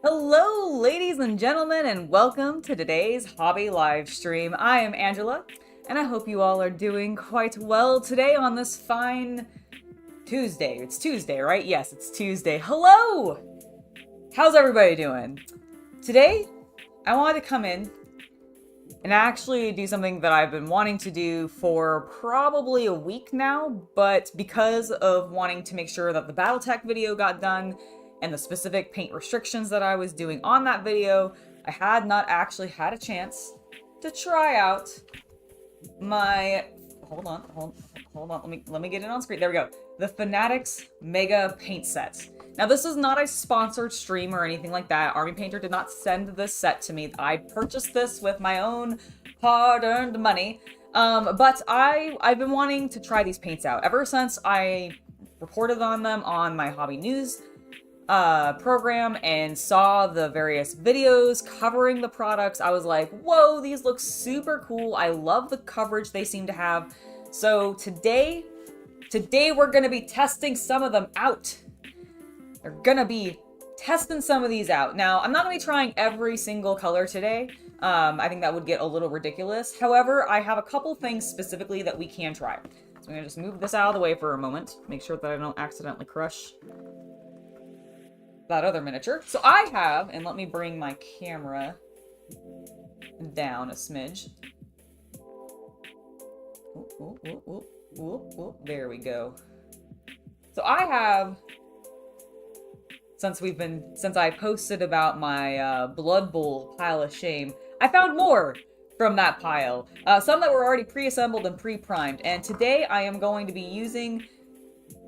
Hello, ladies and gentlemen, and welcome to today's hobby live stream. I am Angela, and I hope you all are doing quite well today on this fine Tuesday. It's Tuesday, right? Yes, it's Tuesday. Hello! How's everybody doing? Today, I wanted to come in and actually do something that I've been wanting to do for probably a week now, but because of wanting to make sure that the Battletech video got done and the specific paint restrictions that I was doing on that video, I had not actually had a chance to try out my... Hold on. Let me get it on screen. There we go. The Fanatics Mega Paint Set. Now, this is not a sponsored stream or anything like that. Army Painter did not send this set to me. I purchased this with my own hard-earned money. But I've been wanting to try these paints out ever since I reported on them on my hobby news program and saw the various videos covering the products. I was like, whoa, these look super cool. I love the coverage they seem to have. So today we're gonna be testing some of them out. We're gonna be testing some of these out. Now, I'm not gonna be trying every single color today. I think that would get a little ridiculous. However, I have a couple things specifically that we can try. So I'm gonna just move this out of the way for a moment. Make sure that I don't accidentally crush that other miniature. So I have, and let me bring my camera down a smidge. There we go. So I have, since I posted about my Blood Bowl pile of shame, I found more from that pile. Some that were already pre-assembled and pre-primed. And today I am going to be using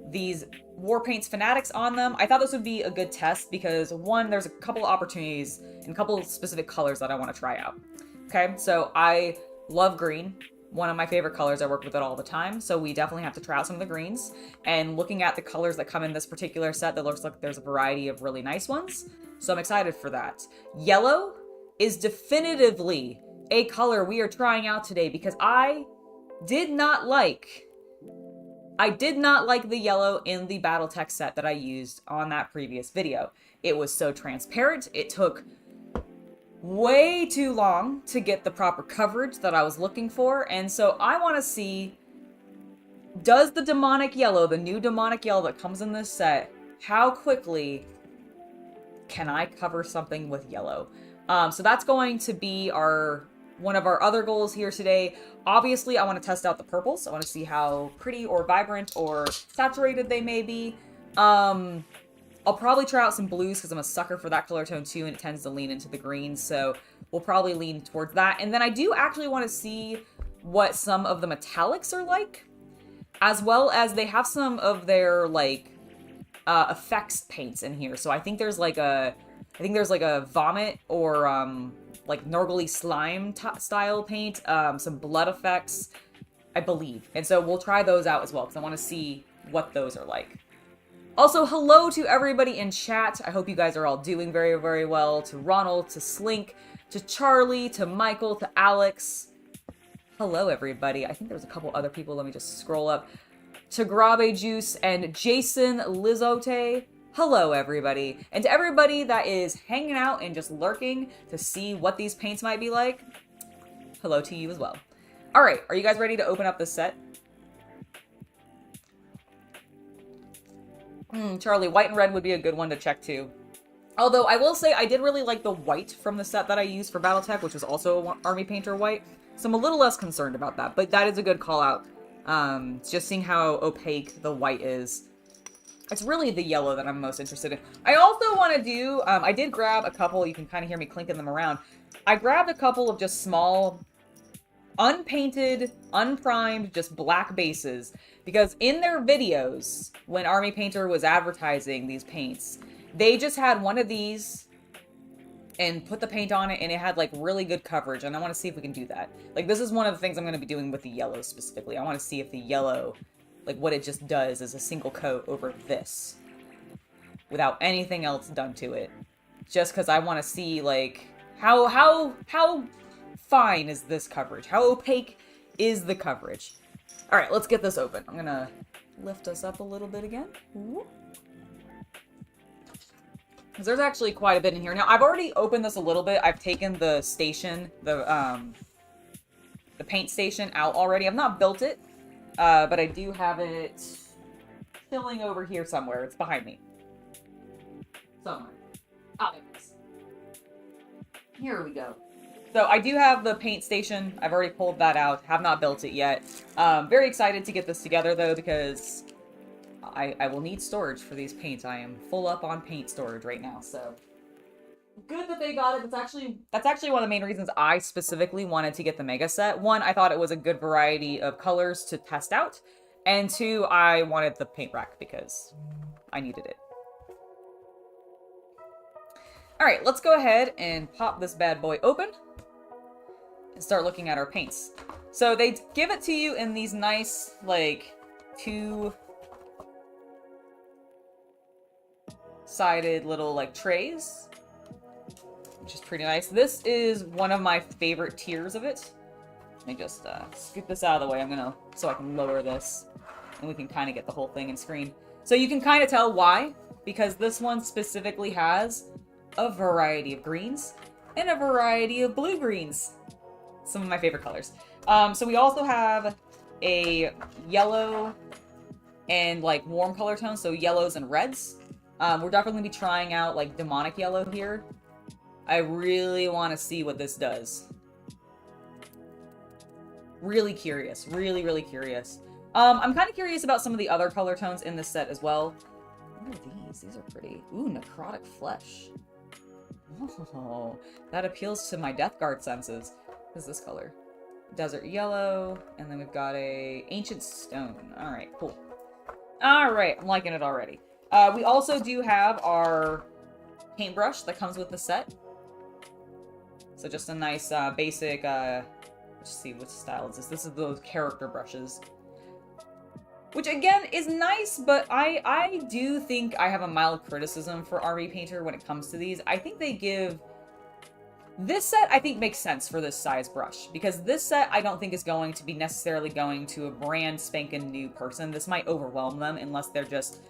these Warpaints Fanatics on them. I thought this would be a good test because, one, there's a couple opportunities and a couple specific colors that I want to try out. Okay, so I love green. One of my favorite colors. I work with it all the time, so we definitely have to try out some of the greens. And looking at the colors that come in this particular set, that looks like there's a variety of really nice ones. So I'm excited for that. Yellow is definitively a color we are trying out today because I did not like the yellow in the Battletech set that I used on that previous video. It was so transparent. It took way too long to get the proper coverage that I was looking for. And so I want to see, does the demonic yellow, the new demonic yellow that comes in this set, how quickly can I cover something with yellow? So that's going to be one of our other goals here today. Obviously, I want to test out the purples. I want to see how pretty or vibrant or saturated they may be. I'll probably try out some blues because I'm a sucker for that color tone too, and it tends to lean into the greens, so we'll probably lean towards that. And then I do actually want to see what some of the metallics are like, as well as they have some of their like effects paints in here. So I think there's like a vomit or like Norgly slime style paint, some blood effects, I believe. And so we'll try those out as well because I want to see what those are like. Also, hello to everybody in chat. I hope you guys are all doing very, very well. To Ronald, to Slink, to Charlie, to Michael, to Alex. Hello, everybody. I think there's a couple other people. Let me just scroll up. To Grabe Juice and Jason Lizote. Hello, everybody. And to everybody that is hanging out and just lurking to see what these paints might be like, hello to you as well. All right, are you guys ready to open up this set? Charlie, white and red would be a good one to check too. Although I will say I did really like the white from the set that I used for Battletech, which was also Army Painter white. So I'm a little less concerned about that, but that is a good call out. Just seeing how opaque the white is. It's really the yellow that I'm most interested in. I also want to do, I did grab a couple, you can kind of hear me clinking them around. I grabbed a couple of just small, unpainted, unprimed, just black bases. Because in their videos, when Army Painter was advertising these paints, they just had one of these and put the paint on it, and it had like really good coverage. And I want to see if we can do that. Like, this is one of the things I'm going to be doing with the yellow specifically. I want to see if the yellow, like what it just does is a single coat over this without anything else done to it. Just because I want to see like how fine is this coverage? How opaque is the coverage? All right, let's get this open. I'm gonna lift us up a little bit again. because there's actually quite a bit in here. Now, I've already opened this a little bit. I've taken the station, the paint station out already. I've not built it, but I do have it chilling over here somewhere. It's behind me. Somewhere. Ah, there it is. Here we go. So I do have the paint station. I've already pulled that out. Have not built it yet. Very excited to get this together, though, because I will need storage for these paints. I am full up on paint storage right now, so good that they got it. That's actually one of the main reasons I specifically wanted to get the mega set. One, I thought it was a good variety of colors to test out, and two, I wanted the paint rack because I needed it. All right, let's go ahead and pop this bad boy open and start looking at our paints. So they give it to you in these nice, like, two-sided little, like, trays, which is pretty nice. This is one of my favorite tiers of it. Let me just scoop this out of the way. So I can lower this, and we can kind of get the whole thing in screen. So you can kind of tell why, because this one specifically has a variety of greens and a variety of blue-greens. Some of my favorite colors. So we also have a yellow and like warm color tones, so yellows and reds. We're definitely gonna be trying out like demonic yellow here. I really want to see what this does. Really curious. Really, really curious. I'm kind of curious about some of the other color tones in this set as well. What are these? These are pretty. Ooh, necrotic flesh. Oh, that appeals to my Death Guard senses. What is this color? Desert yellow, and then we've got a ancient stone. All right, cool. All right, I'm liking it already. We also do have our paintbrush that comes with the set. So just a nice basic, let's see, what style is this? This is those character brushes. Which, again, is nice, but I do think I have a mild criticism for Army Painter when it comes to these. I think they give... This set, I think, makes sense for this size brush. Because this set, I don't think is going to be necessarily going to a brand spanking new person. This might overwhelm them unless they're just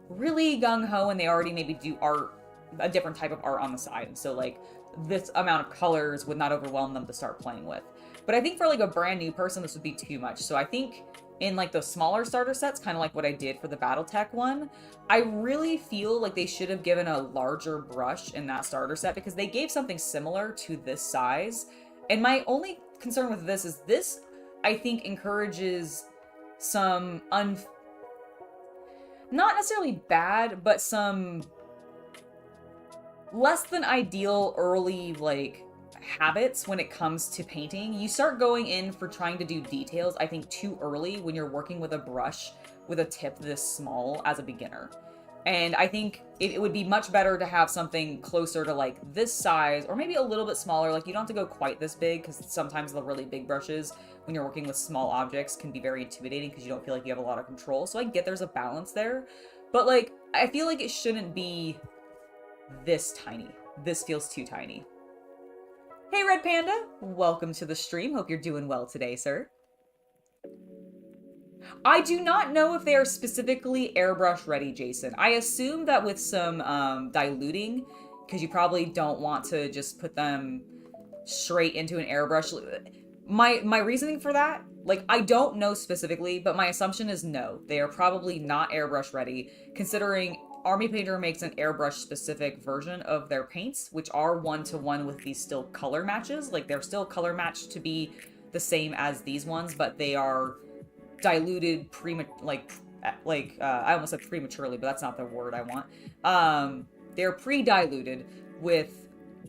really gung-ho and they already maybe do art, a different type of art on the side. And so, like, this amount of colors would not overwhelm them to start playing with. But I think for, like, a brand new person, this would be too much. So I think... in like those smaller starter sets, kind of like what I did for the Battletech one, I really feel like they should have given a larger brush in that starter set because they gave something similar to this size. And my only concern with this is this, I think, encourages some not necessarily bad, but some less than ideal early, like, habits when it comes to painting. You start going in for trying to do details, I think, too early when you're working with a brush with a tip this small as a beginner. And I think it would be much better to have something closer to like this size, or maybe a little bit smaller. Like, you don't have to go quite this big, because sometimes the really big brushes, when you're working with small objects, can be very intimidating because you don't feel like you have a lot of control. So I get there's a balance there, but like, I feel like it shouldn't be this tiny. This feels too tiny. Hey, Red Panda! Welcome to the stream. Hope you're doing well today, sir. I do not know if they are specifically airbrush ready, Jason. I assume that with some diluting, because you probably don't want to just put them straight into an airbrush. My reasoning for that, like, I don't know specifically, but my assumption is no. They are probably not airbrush ready, considering Army Painter makes an airbrush-specific version of their paints, which are one-to-one with these still color matches. Like, they're still color matched to be the same as these ones, but they are diluted I almost said prematurely, but that's not the word I want. They're pre-diluted with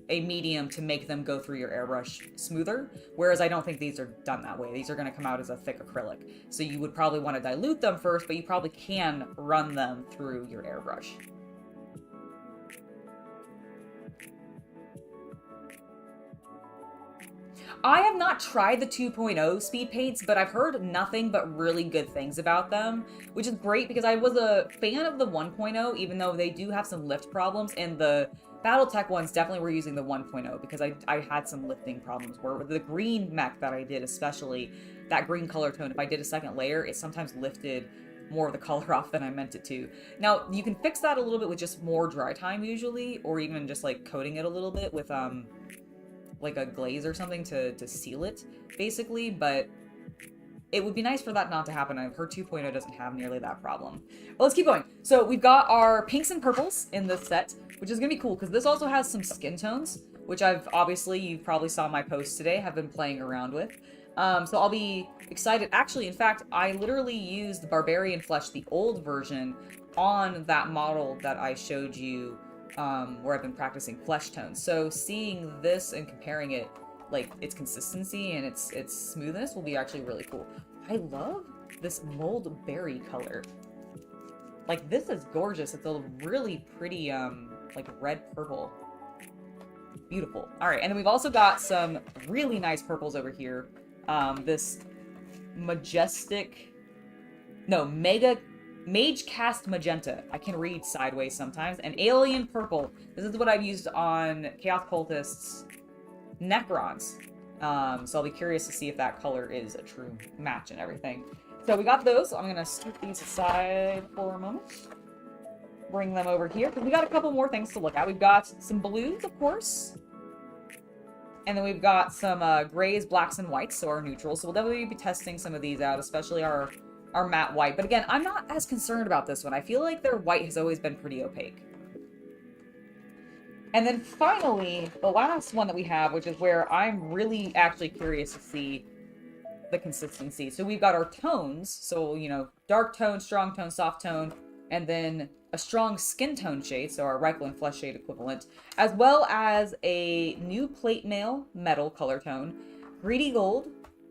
a medium to make them go through your airbrush smoother, whereas I don't think these are done that way. These are going to come out as a thick acrylic. So you would probably want to dilute them first, but you probably can run them through your airbrush. I have not tried the 2.0 speed paints, but I've heard nothing but really good things about them, which is great because I was a fan of the 1.0, even though they do have some lift problems, and the Battletech ones definitely were using the 1.0 because I had some lifting problems where with the green mech that I did, especially that green color tone, if I did a second layer, it sometimes lifted more of the color off than I meant it to. Now, you can fix that a little bit with just more dry time usually, or even just like coating it a little bit with like a glaze or something to seal it, basically, but it would be nice for that not to happen. I've heard 2.0 doesn't have nearly that problem. But let's keep going. So we've got our pinks and purples in this set, which is gonna be cool because this also has some skin tones, which you probably saw my post today, have been playing around with. So I'll be excited. Actually, in fact, I literally used the Barbarian Flesh, the old version, on that model that I showed you where I've been practicing flesh tones. So seeing this and comparing it, like its consistency and its smoothness, will be actually really cool. I love this mold berry color. Like, this is gorgeous. It's a really pretty like red purple. Beautiful. All right, and then we've also got some really nice purples over here. This Mage Cast Magenta. I can read sideways sometimes. And Alien Purple. This is what I've used on Chaos Cultist's Necrons. So I'll be curious to see if that color is a true match and everything. So we got those. I'm going to scoop these aside for a moment. Bring them over here, because we got a couple more things to look at. We've got some blues, of course. And then we've got some grays, blacks, and whites, so our neutrals. So we'll definitely be testing some of these out, especially our matte white. But again, I'm not as concerned about this one. I feel like their white has always been pretty opaque. And then finally, the last one that we have, which is where I'm really actually curious to see the consistency. So we've got our tones. So, you know, dark tone, strong tone, soft tone, and then a strong skin tone shade, so our Reikland Flesh shade equivalent, as well as a new plate mail metal color tone, greedy gold,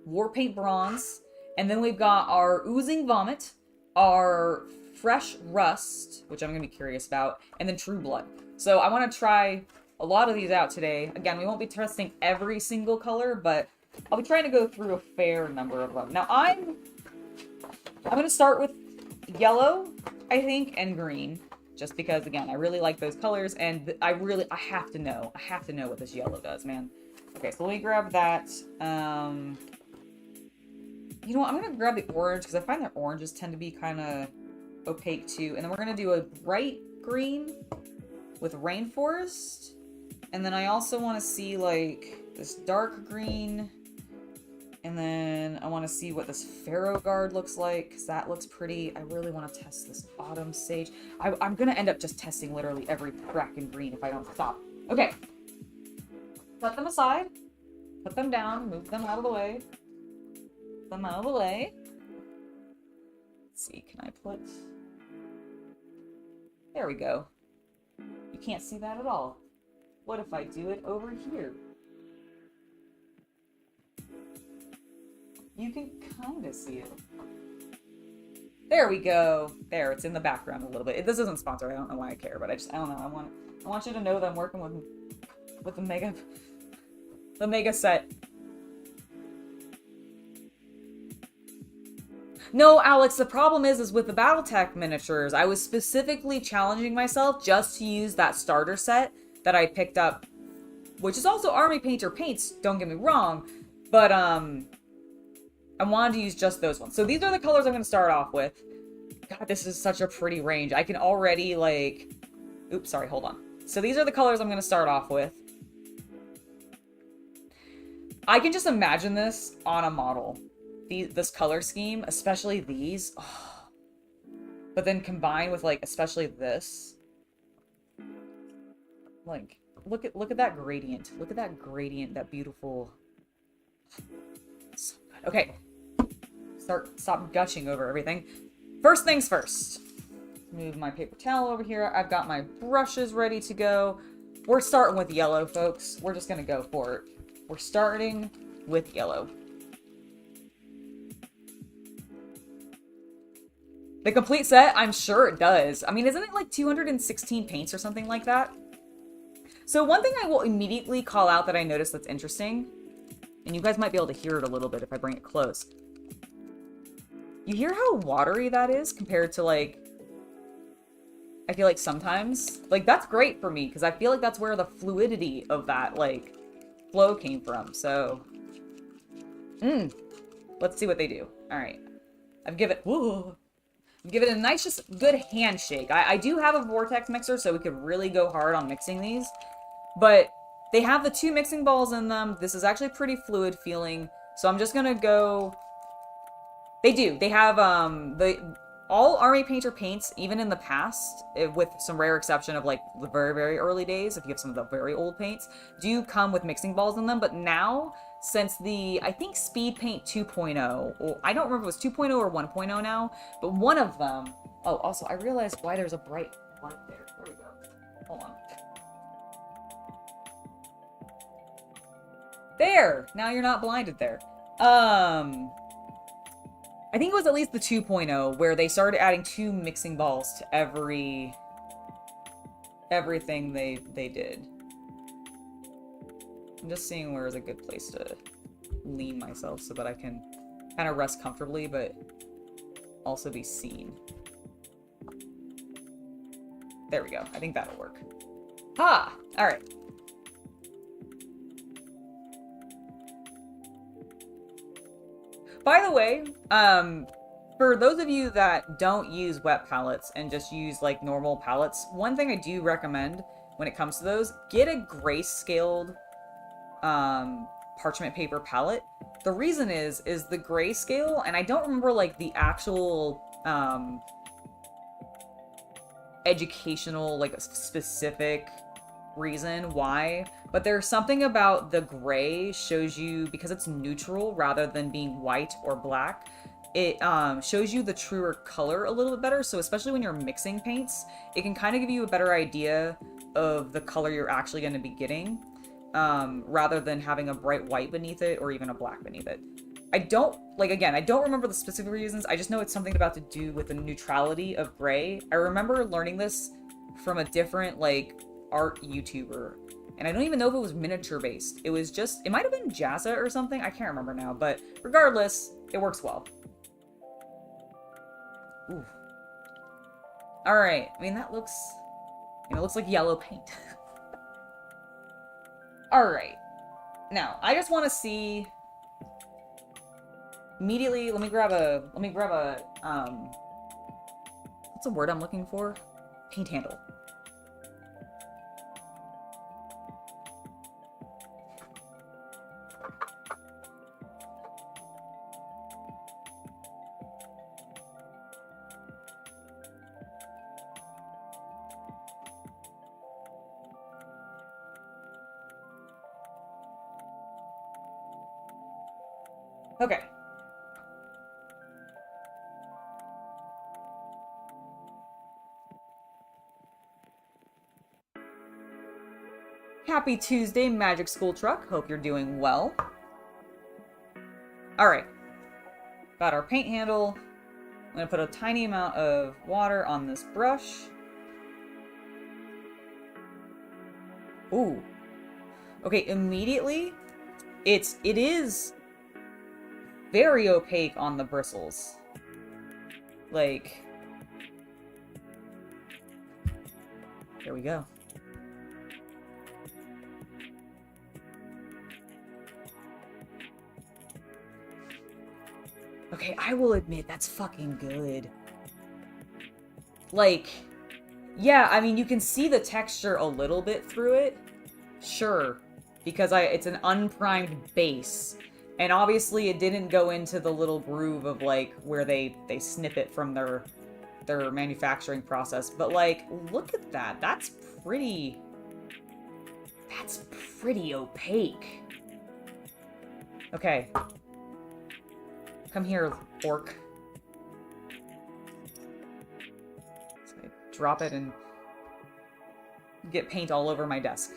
war paint bronze, and then we've got our oozing vomit, our fresh rust, which I'm going to be curious about, and then true blood. So I want to try a lot of these out today. Again, we won't be testing every single color, but I'll be trying to go through a fair number of them. Now I'm going to start with yellow, I think, and green, just because, again, I really like those colors, and I have to know what this yellow does, man. Okay, so let me grab that. You know what, I'm gonna grab the orange, because I find that oranges tend to be kind of opaque too, and then we're gonna do a bright green with rainforest, and then I also want to see, like, this dark green, and then I want to see what this Pharaoh Guard looks like, because that looks pretty. I really want to test this Autumn Sage. I'm going to end up just testing literally every crack in green if I don't stop. Okay. Set them aside. Put them down. Move them out of the way. Put them out of the way. Let's see. Can I put... There we go. You can't see that at all. What if I do it over here? You can kind of see it. There we go. There, it's in the background a little bit. This isn't sponsored. I don't know why I care, but I don't know. I want you to know that I'm working with the mega set. No, Alex, the problem is with the Battletech miniatures, I was specifically challenging myself just to use that starter set that I picked up, which is also Army Painter paints, don't get me wrong, but I wanted to use just those ones. So these are the colors I'm going to start off with. God, this is such a pretty range. I can already, like... Oops, sorry, hold on. So these are the colors I'm going to start off with. I can just imagine this on a model. This color scheme, especially these. Oh. But then combined with, like, especially this. Like, look at that gradient. Look at that gradient, that beautiful... So good. Okay. Stop gushing over everything. First things first. Move my paper towel over here. I've got my brushes ready to go. We're starting with yellow, folks. We're just gonna go for it. We're starting with yellow. The complete set? I'm sure it does. I mean, isn't it like 216 paints or something like that? So one thing I will immediately call out that I noticed that's interesting, and you guys might be able to hear it a little bit if I bring it close. You hear how watery that is compared to, like, I feel like sometimes, like, that's great for me because I feel like that's where the fluidity of that, like, flow came from. So, let's see what they do. All right. I've given, whoa, Give it a nice, just good handshake. I do have a vortex mixer, so we could really go hard on mixing these. But they have the 2 mixing balls in them. This is actually pretty fluid feeling. So I'm just gonna go... They do. They have, all Army Painter paints, even in the past, with some rare exception of, like, the very, very early days, if you have some of the very old paints, do come with mixing balls in them. But now, since the, I think, Speed Paint 2.0, or I don't remember if it was 2.0 or 1.0 now, but one of them... Oh, also, I realized why there's a bright light there. There we go. Hold on. There! Now you're not blinded there. I think it was at least the 2.0 where they started adding 2 mixing balls to everything they did. I'm just seeing where is a good place to lean myself so that I can kind of rest comfortably, but also be seen. There we go. I think that'll work. Ha! Alright. By the way, for those of you that don't use wet palettes and just use like normal palettes, one thing I do recommend when it comes to those, get a grayscaled parchment paper palette. The reason is the grayscale, and I don't remember like the actual educational, like specific reason why, but there's something about the gray shows you, because it's neutral rather than being white or black, it shows you the truer color a little bit better. So especially when you're mixing paints, it can kind of give you a better idea of the color you're actually going to be getting, rather than having a bright white beneath it or even a black beneath it. I don't remember the specific reasons. I just know it's something about to do with the neutrality of gray. I remember learning this from a different, like, art YouTuber. And I don't even know if it was miniature based. It was just, it might have been Jazza or something. I can't remember now, but regardless, it works well. Ooh. Alright, I mean, that looks, you know, it looks like yellow paint. Alright. Now, I just want to see... Immediately, let me grab a, what's the word I'm looking for? Paint handle. Okay. Happy Tuesday, Magic School Truck. Hope you're doing well. Alright. Got our paint handle. I'm going to put a tiny amount of water on this brush. Ooh. Okay, immediately, it is very opaque on the bristles. Like, there we go. Okay, I will admit, that's fucking good. Like, yeah, I mean, you can see the texture a little bit through it. Sure. Because it's an unprimed base. And obviously it didn't go into the little groove of, like, where they snip it from their manufacturing process. But, like, look at that. That's pretty opaque. Okay. Come here, orc. So I drop it and get paint all over my desk.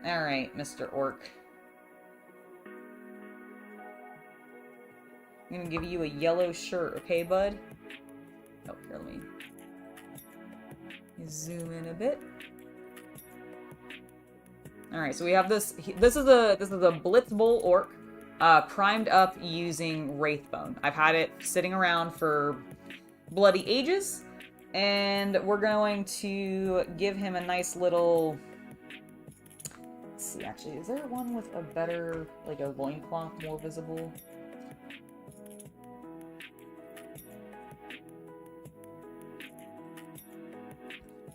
Alright, Mr. Orc. I'm gonna give you a yellow shirt, okay, bud? Oh, here, let me zoom in a bit. Alright, so we have this. This is a Blitzbowl Orc. Primed up using Wraithbone. I've had it sitting around for bloody ages, and we're going to give him a nice little... Let's see, actually, is there one with a better, like a loincloth more visible?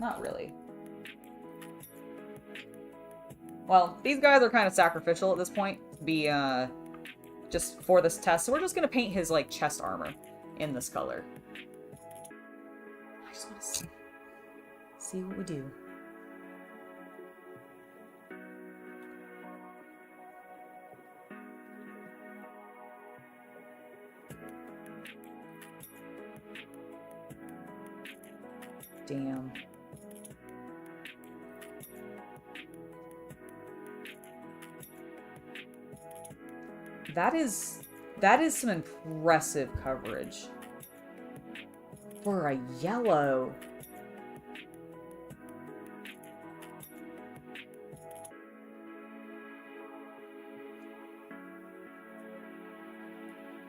Not really. Well, these guys are kind of sacrificial at this point, just for this test, so we're just gonna paint his, like, chest armor in this color. I just want to see what we do. Damn. That is some impressive coverage. For a yellow.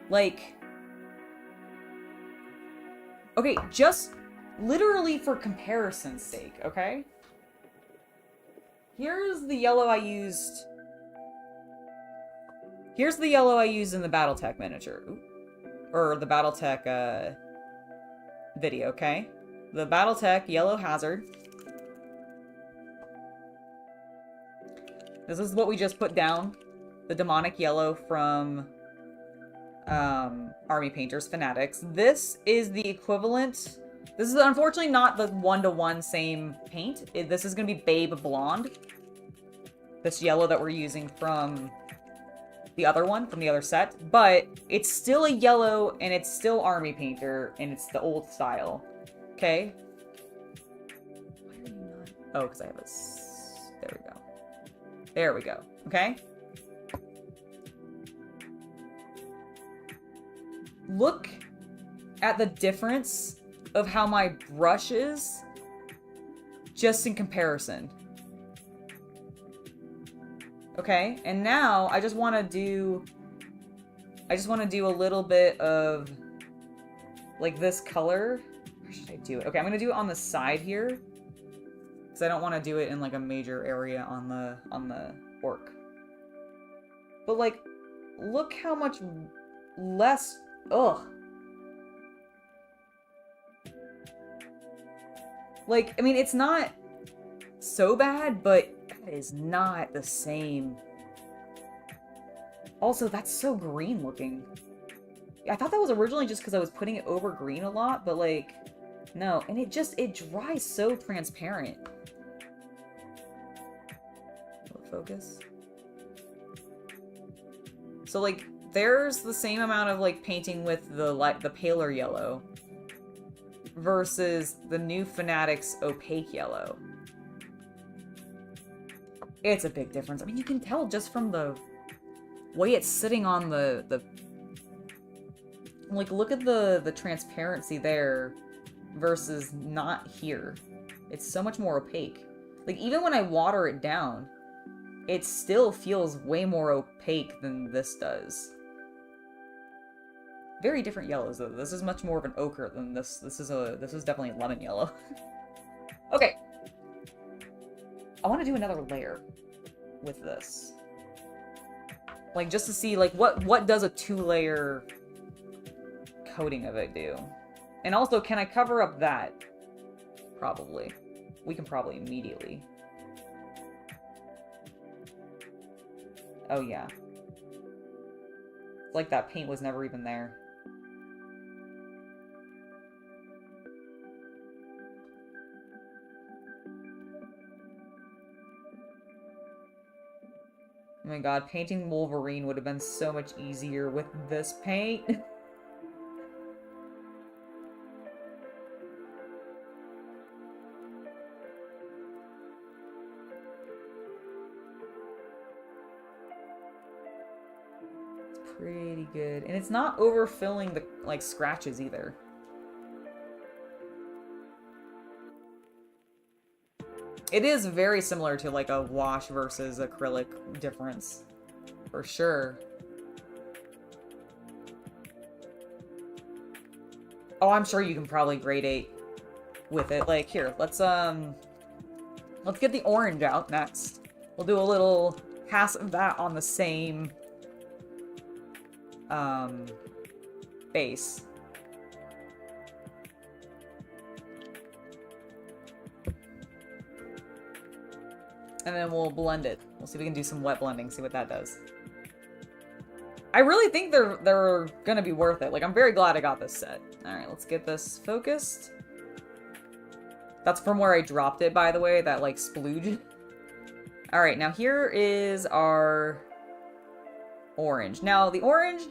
Like, okay, just literally for comparison's sake, okay? Here's the yellow I used. Here's the yellow I used in the Battletech miniature. Ooh. Or the Battletech, video, okay? The Battletech Yellow Hazard. This is what we just put down. The demonic yellow from Army Painters Fanatics. This is the equivalent. This is unfortunately not the one-to-one same paint. This is going to be Babe Blonde. This yellow that we're using from the other one, from the other set. But it's still a yellow, and it's still Army Painter, and it's the old style. Okay? Why are you not? Oh, because I have a... There we go. There we go. Okay? Look at the difference of how my brush is, just in comparison. Okay, and now I just want to do a little bit of like this color. Where should I do it? Okay, I'm gonna do it on the side here, because I don't want to do it in like a major area on the orc. But like, look how much less. Ugh. Like, I mean, it's not so bad, but that is not the same. Also, that's so green looking. I thought that was originally just because I was putting it over green a lot, but like, no. And it dries so transparent. Focus. So like, there's the same amount of like painting with the paler yellow versus the new Fanatics opaque yellow. It's a big difference. I mean, you can tell just from the way it's sitting on the like, look at the transparency there versus not here. It's so much more opaque. Like, even when I water it down, it still feels way more opaque than this does. Very different yellows, though. This is much more of an ochre than this. This is definitely a lemon yellow. Okay. I want to do another layer with this. Like, just to see, like, what does a 2-layer coating of it do? And also, can I cover up that? Probably. We can probably immediately. Oh, yeah. It's like that paint was never even there. Oh my god, painting Wolverine would have been so much easier with this paint. It's pretty good. And it's not overfilling the, like, scratches either. It is very similar to, like, a wash versus acrylic difference. For sure. Oh, I'm sure you can probably gradate with it. Like, here, let's get the orange out next. We'll do a little pass of that on the same, base. And then we'll blend it. We'll see if we can do some wet blending, see what that does. I really think they're gonna be worth it. Like, I'm very glad I got this set. Alright, let's get this focused. That's from where I dropped it, by the way, that, like, splooge. Alright, now here is our orange. Now, the orange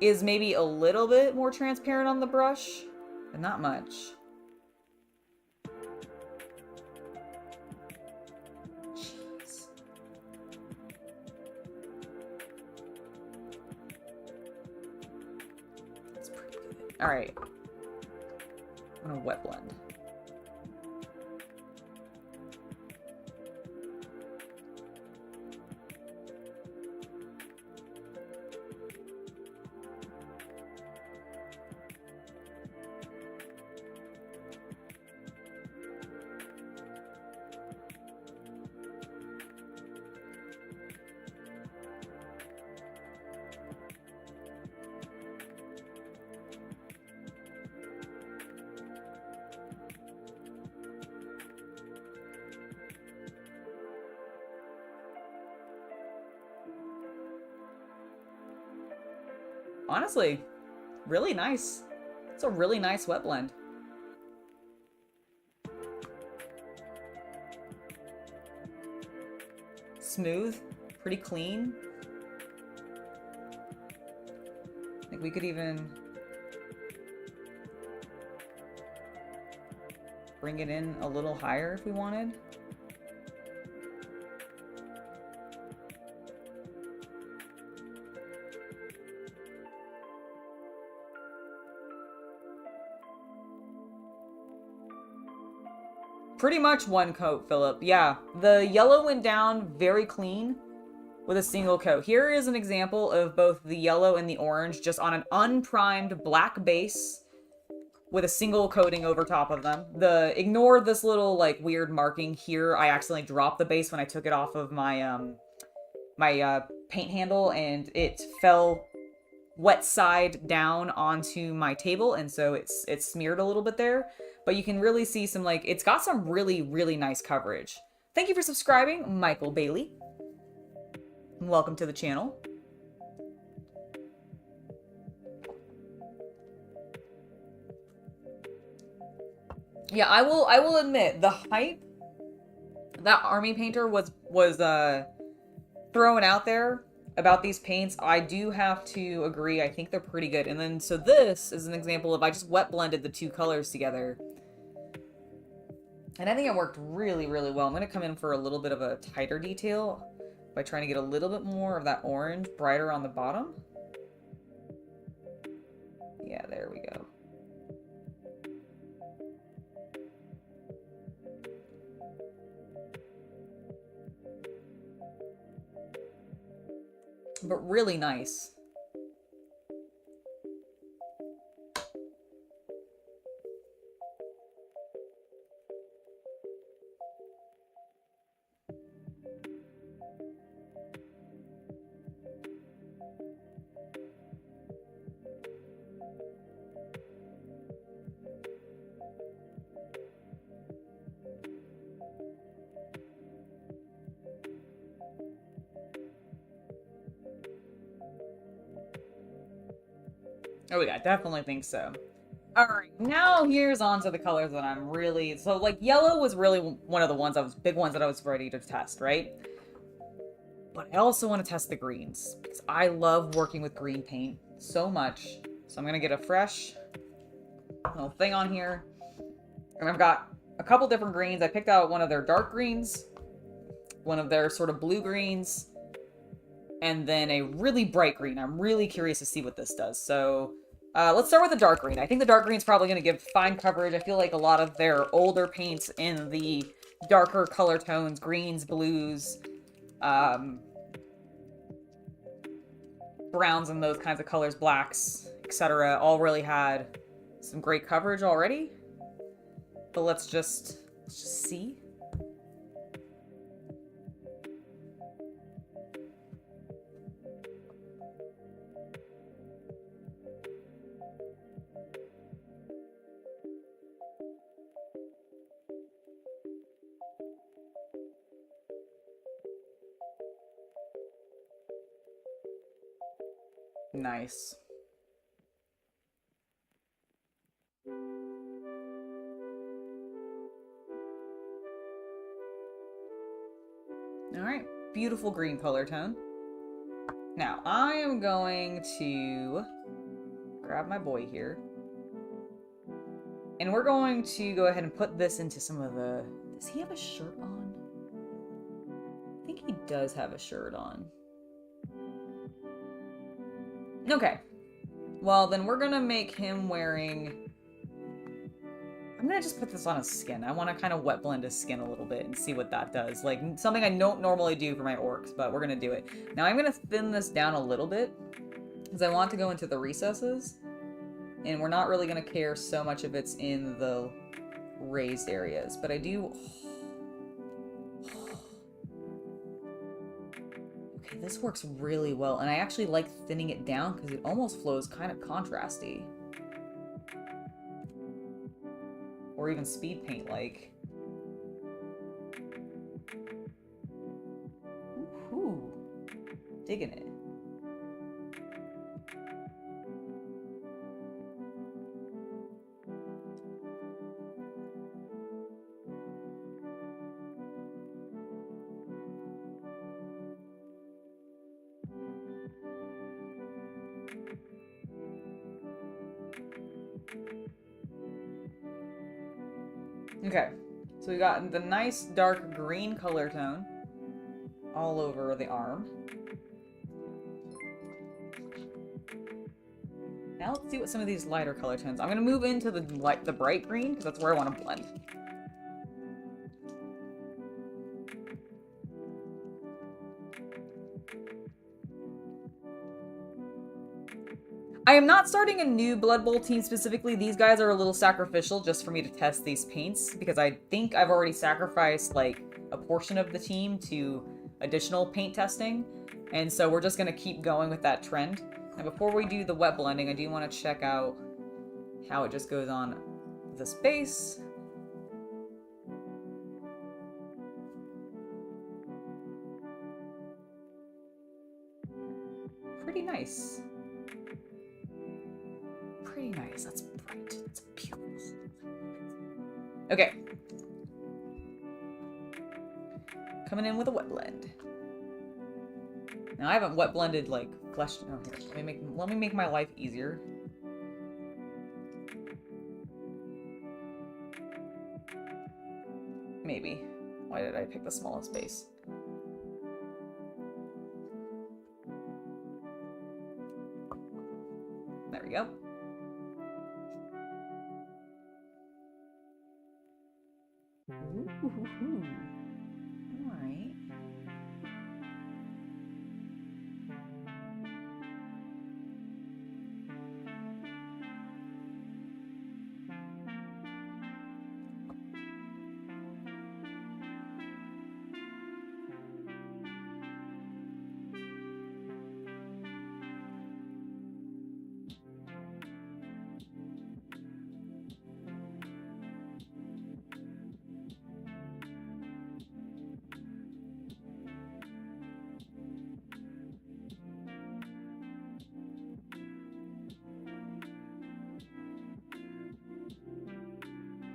is maybe a little bit more transparent on the brush, but not much. Jeez. That's pretty good. Alright. I'm gonna wet blend. Honestly, really nice. It's a really nice wet blend. Smooth, pretty clean. Like, we could even bring it in a little higher if we wanted. Pretty much one coat, Philip. Yeah, the yellow went down very clean with a single coat. Here is an example of both the yellow and the orange just on an unprimed black base with a single coating over top of them. Ignore this little, like, weird marking here. I accidentally dropped the base when I took it off of my paint handle, and it fell wet side down onto my table, and so it's smeared a little bit there. But you can really see some, like, it's got some really, really nice coverage. Thank you for subscribing, Michael Bailey. Welcome to the channel. Yeah, I will admit, the hype that Army Painter was throwing out there about these paints, I do have to agree. I think they're pretty good. And then, so this is an example of I just wet blended the two colors together. And I think it worked really, really well. I'm going to come in for a little bit of a tighter detail by trying to get a little bit more of that orange brighter on the bottom. Yeah, there we go. But really nice. Oh yeah, definitely think so. Alright, now here's on to the colors that I'm really... So, like, yellow was really one of the big ones that I was ready to test, right? But I also want to test the greens, because I love working with green paint so much. So I'm going to get a fresh little thing on here. And I've got a couple different greens. I picked out one of their dark greens, one of their sort of blue greens, and then a really bright green. I'm really curious to see what this does. So let's start with the dark green. I think the dark green is probably going to give fine coverage. I feel like a lot of their older paints in the darker color tones, greens, blues, browns and those kinds of colors, blacks, etc., all really had some great coverage already. But let's just see. Nice. Alright, beautiful green color tone. Now, I am going to grab my boy here. And we're going to go ahead and put this into some of the... Does he have a shirt on? I think he does have a shirt on. Okay. Well, then we're gonna make him wearing... I'm gonna just put this on his skin. I want to kind of wet blend his skin a little bit and see what that does. Like, something I don't normally do for my orcs, but we're gonna do it. Now, I'm gonna thin this down a little bit, because I want to go into the recesses. And we're not really gonna care so much if it's in the raised areas, but I do... Okay, this works really well, and I actually like thinning it down because it almost flows kind of contrasty. Or even speed paint like. Ooh, digging it. Okay, so we got the nice dark green color tone all over the arm. Now let's see what some of these lighter color tones. I'm gonna move into the bright green because that's where I want to blend. I am not starting a new Blood Bowl team specifically. These guys are a little sacrificial just for me to test these paints because I think I've already sacrificed like a portion of the team to additional paint testing. And so we're just going to keep going with that trend. And before we do the wet blending, I do want to check out how it just goes on this base. Pretty nice. Pretty nice. That's bright. That's beautiful. Okay. Coming in with a wet blend. Now I haven't wet blended like flesh. Oh, here. Let me make my life easier. Maybe. Why did I pick the smallest base? There we go. Ooh. All right.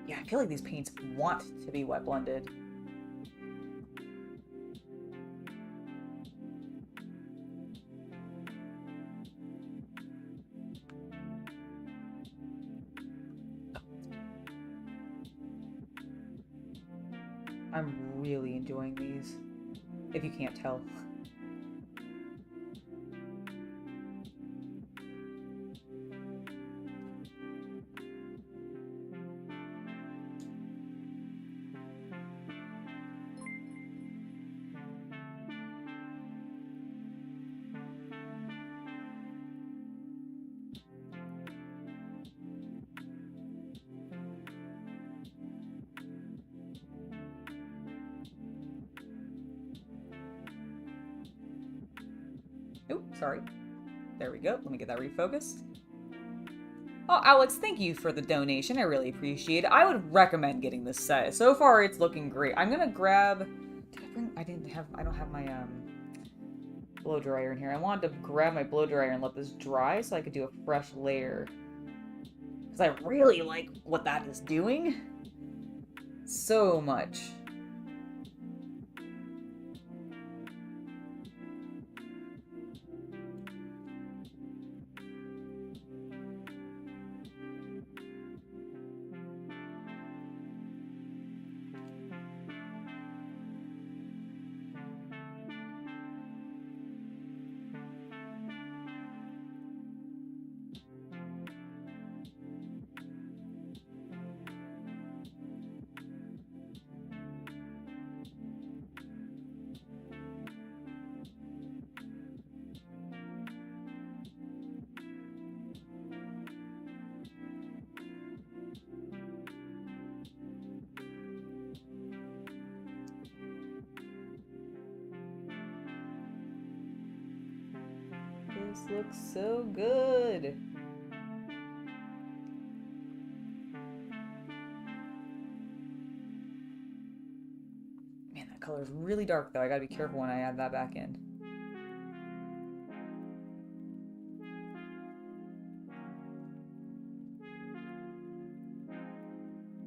Yeah, I feel like these paints want to be wet blended. I'm really enjoying these, if you can't tell. Oop, sorry. There we go. Let me get that refocused. Oh, Alex, thank you for the donation. I really appreciate it. I would recommend getting this set. So far, it's looking great. I'm gonna grab... Did I bring... I don't have my, blow dryer in here. I wanted to grab my blow dryer and let this dry so I could do a fresh layer. Because I really like what that is doing. So much. This looks so good. Man, that color is really dark though. I gotta be careful when I add that back in.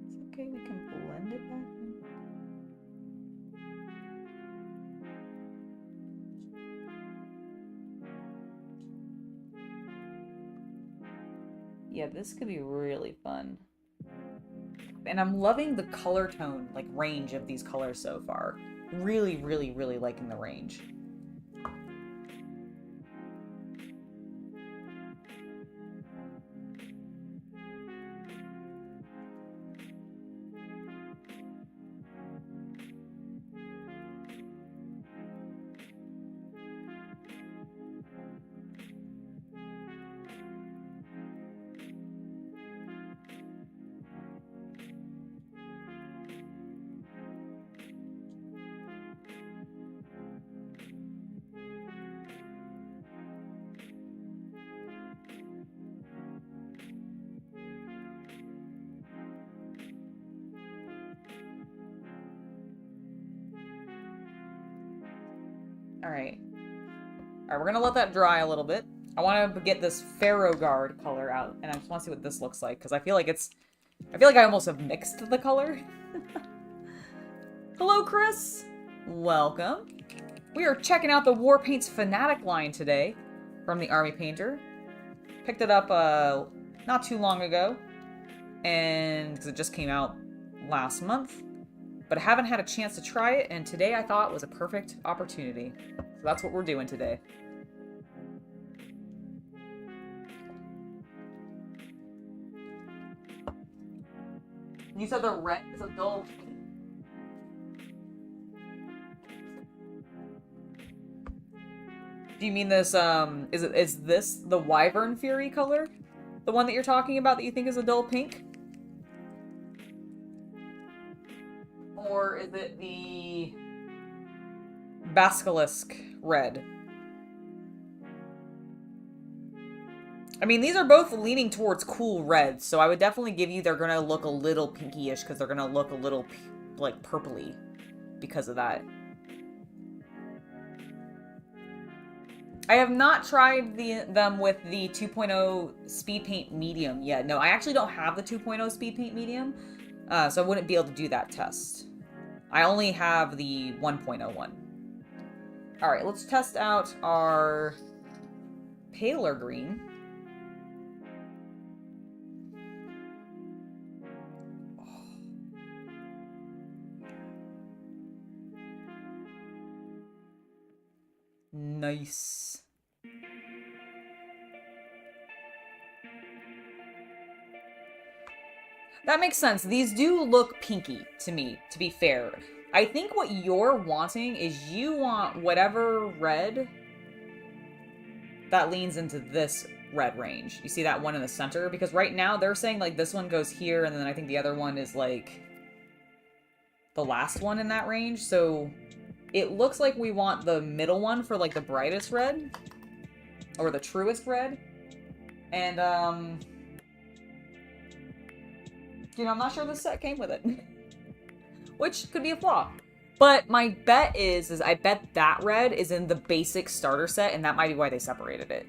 It's okay, we can blend it back in. Yeah, this could be really fun. And I'm loving the color tone, like range of these colors so far. Really, really, really liking the range. Alright, we're gonna let that dry a little bit. I want to get this Pharaoh Guard color out, and I just want to see what this looks like, because I feel like I almost have mixed the color. Hello, Chris! Welcome. We are checking out the War Paints Fanatic line today from the Army Painter. Picked it up not too long ago, and because it just came out last month. But I haven't had a chance to try it, and today I thought was a perfect opportunity. So that's what we're doing today. You said the red is a dull pink. Do you mean this, is this the Wyvern Fury color? The one that you're talking about that you think is a dull pink? Or is it the Basilisk red? I mean, these are both leaning towards cool reds, so I would definitely give you they're gonna look a little pinky-ish because they're gonna look a little, like, purpley because of that. I have not tried them with the 2.0 Speed Paint Medium yet. No, I actually don't have the 2.0 Speed Paint Medium, so I wouldn't be able to do that test. I only have the 1.01. Alright, let's test out our paler green. Nice. That makes sense. These do look pinky to me, to be fair. I think what you're wanting is you want whatever red that leans into this red range. You see that one in the center? Because right now they're saying like this one goes here, and then I think the other one is like the last one in that range. So it looks like we want the middle one for like the brightest red or the truest red. And you know, I'm not sure this set came with it. Which could be a flaw. But my bet is I bet that red is in the basic starter set, and that might be why they separated it.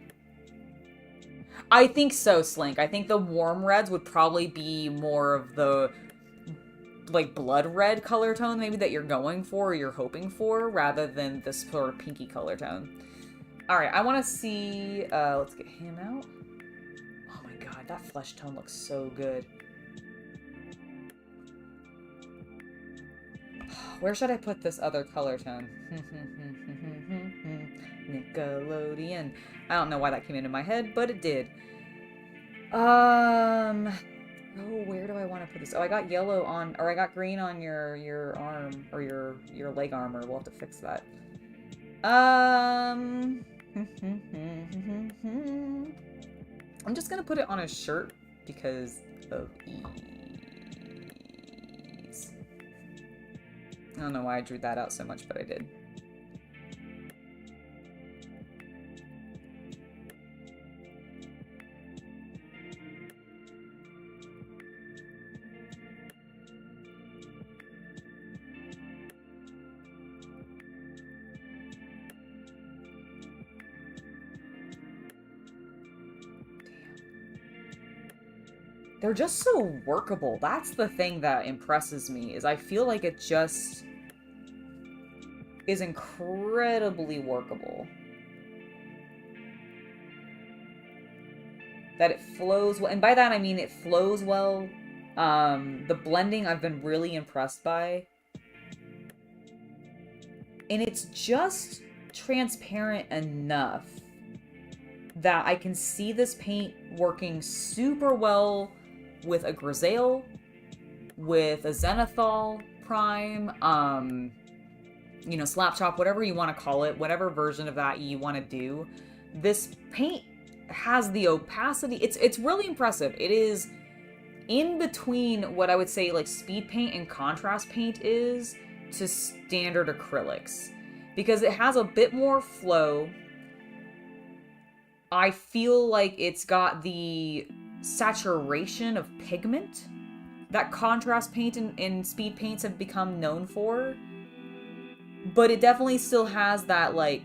I think so, Slink. I think the warm reds would probably be more of the, like, blood red color tone maybe that you're going for or you're hoping for, rather than this sort of pinky color tone. Alright, I want to see... let's get him out. Oh my god, that flesh tone looks so good. Where should I put this other color tone? Nickelodeon. I don't know why that came into my head, but it did. Oh, where do I want to put this? Oh, I got yellow on, or I got green on your arm, or your leg armor. We'll have to fix that. I'm just gonna put it on a shirt because of ease. I don't know why I drew that out so much, but I did. They're just so workable. That's the thing that impresses me, is I feel like it just is incredibly workable. That it flows well, and by that I mean it flows well. The blending I've been really impressed by. And it's just transparent enough that I can see this paint working super well with a Grisaille, with a Zenithal Prime, you know, Slap Chop, whatever you want to call it, whatever version of that you want to do. This paint has the opacity. It's really impressive. It is in between what I would say like speed paint and contrast paint is to standard acrylics, because it has a bit more flow. I feel like it's got the saturation of pigment that contrast paint and speed paints have become known for. But it definitely still has that, like,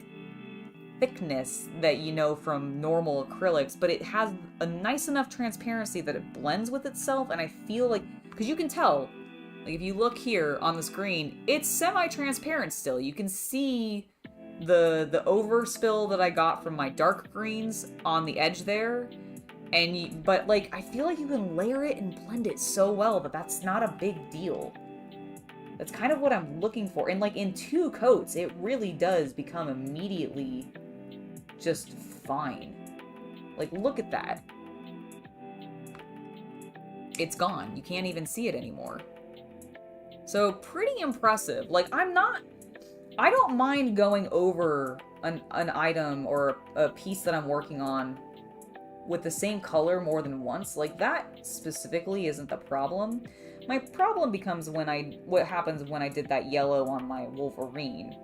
thickness that you know from normal acrylics, but it has a nice enough transparency that it blends with itself, and I feel like, because you can tell, like, if you look here on the screen, it's semi-transparent still. You can see the overspill that I got from my dark greens on the edge there, but like I feel like you can layer it and blend it so well that that's not a big deal. That's kind of what I'm looking for, and like in 2 coats it really does become immediately just fine. Like, look at that. It's gone. You can't even see it anymore. So pretty impressive. Like, I don't mind going over an item or a piece that I'm working on with the same color more than once. Like, that specifically isn't the problem. My problem becomes what happens when I did that yellow on my Wolverine,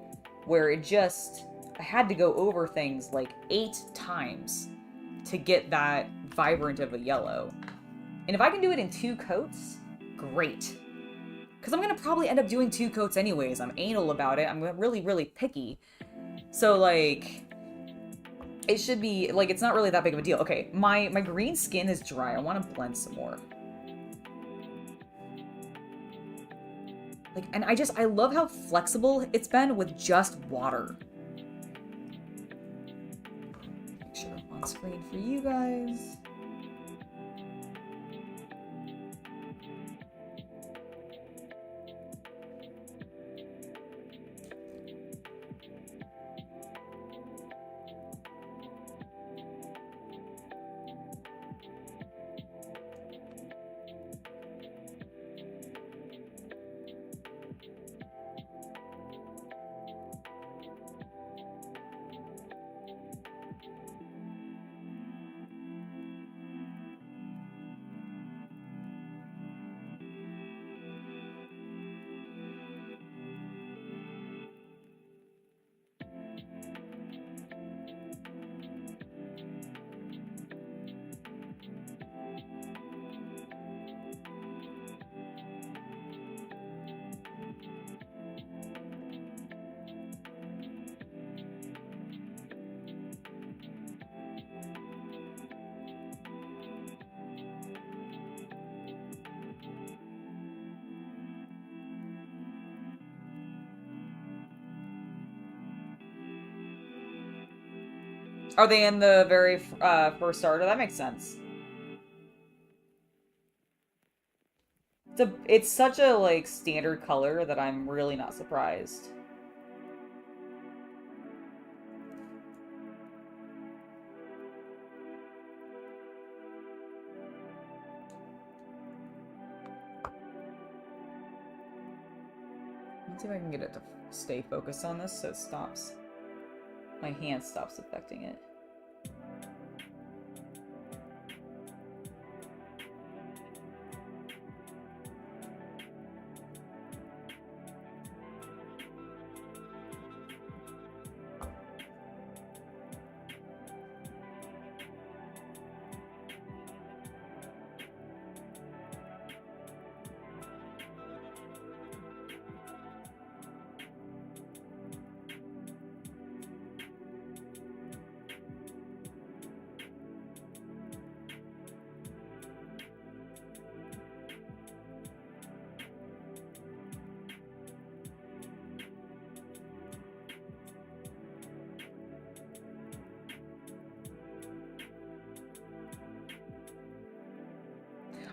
where I had to go over things like 8 times to get that vibrant of a yellow. And if I can do it in 2 coats, great. Because I'm going to probably end up doing 2 coats anyways. I'm anal about it. I'm really, really picky. So, like, it should be, like, it's not really that big of a deal. Okay, my green skin is dry. I want to blend some more. Like, and I love how flexible it's been with just water. Make sure I'm on screen for you guys. Are they in the very first starter? That makes sense. It's such a, like, standard color that I'm really not surprised. Let's see if I can get it to stay focused on this so it stops. My hand stops affecting it.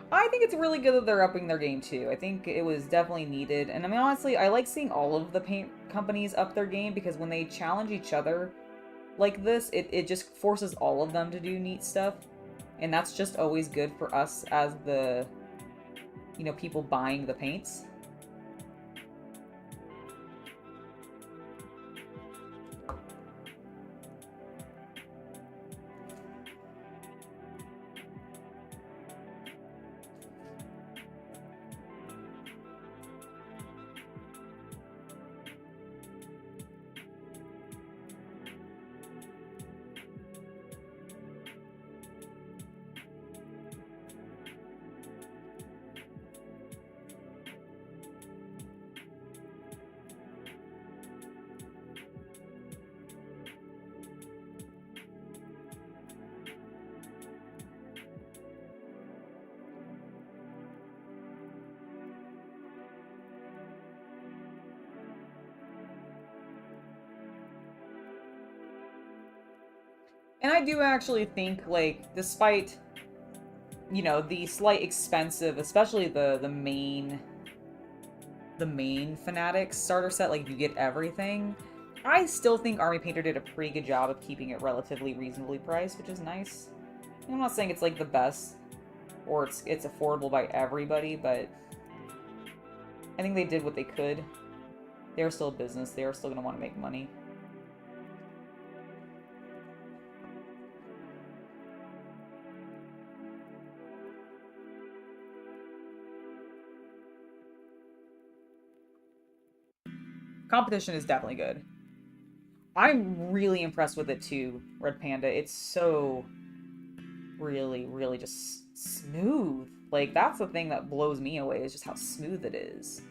I think it's really good that they're upping their game too. I think it was definitely needed. And I mean, honestly, I like seeing all of the paint companies up their game because when they challenge each other like this, it just forces all of them to do neat stuff. And that's just always good for us as the, you know, people buying the paints. And I do actually think, like, despite, you know, the slight expensive, especially the main Fanatics starter set, like, you get everything. I still think Army Painter did a pretty good job of keeping it relatively reasonably priced, which is nice. I'm not saying it's, like, the best, or it's affordable by everybody, but I think they did what they could. They are still a business. They are still going to want to make money. Competition is definitely good. I'm really impressed with it too, Red Panda. It's so really, really just smooth. Like, that's the thing that blows me away, is just how smooth it is.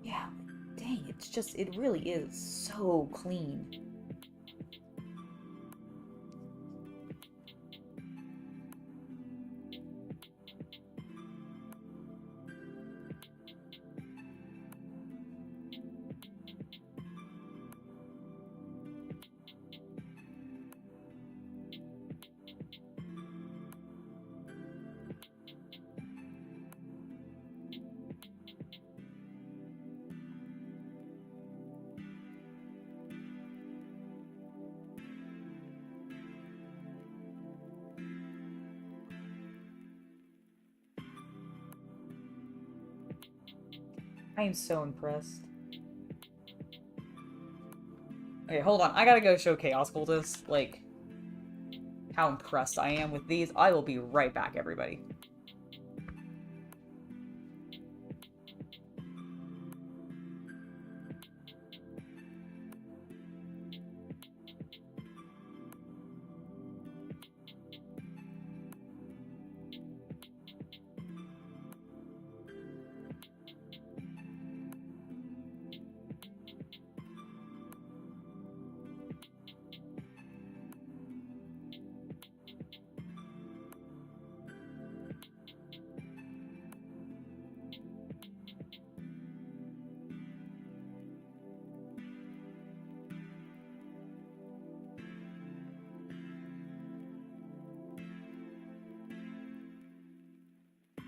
Yeah, dang, it's just, it really is so clean. I am so impressed. Okay, hold on. I gotta go show Chaos Cultist, like, how impressed I am with these. I will be right back, everybody.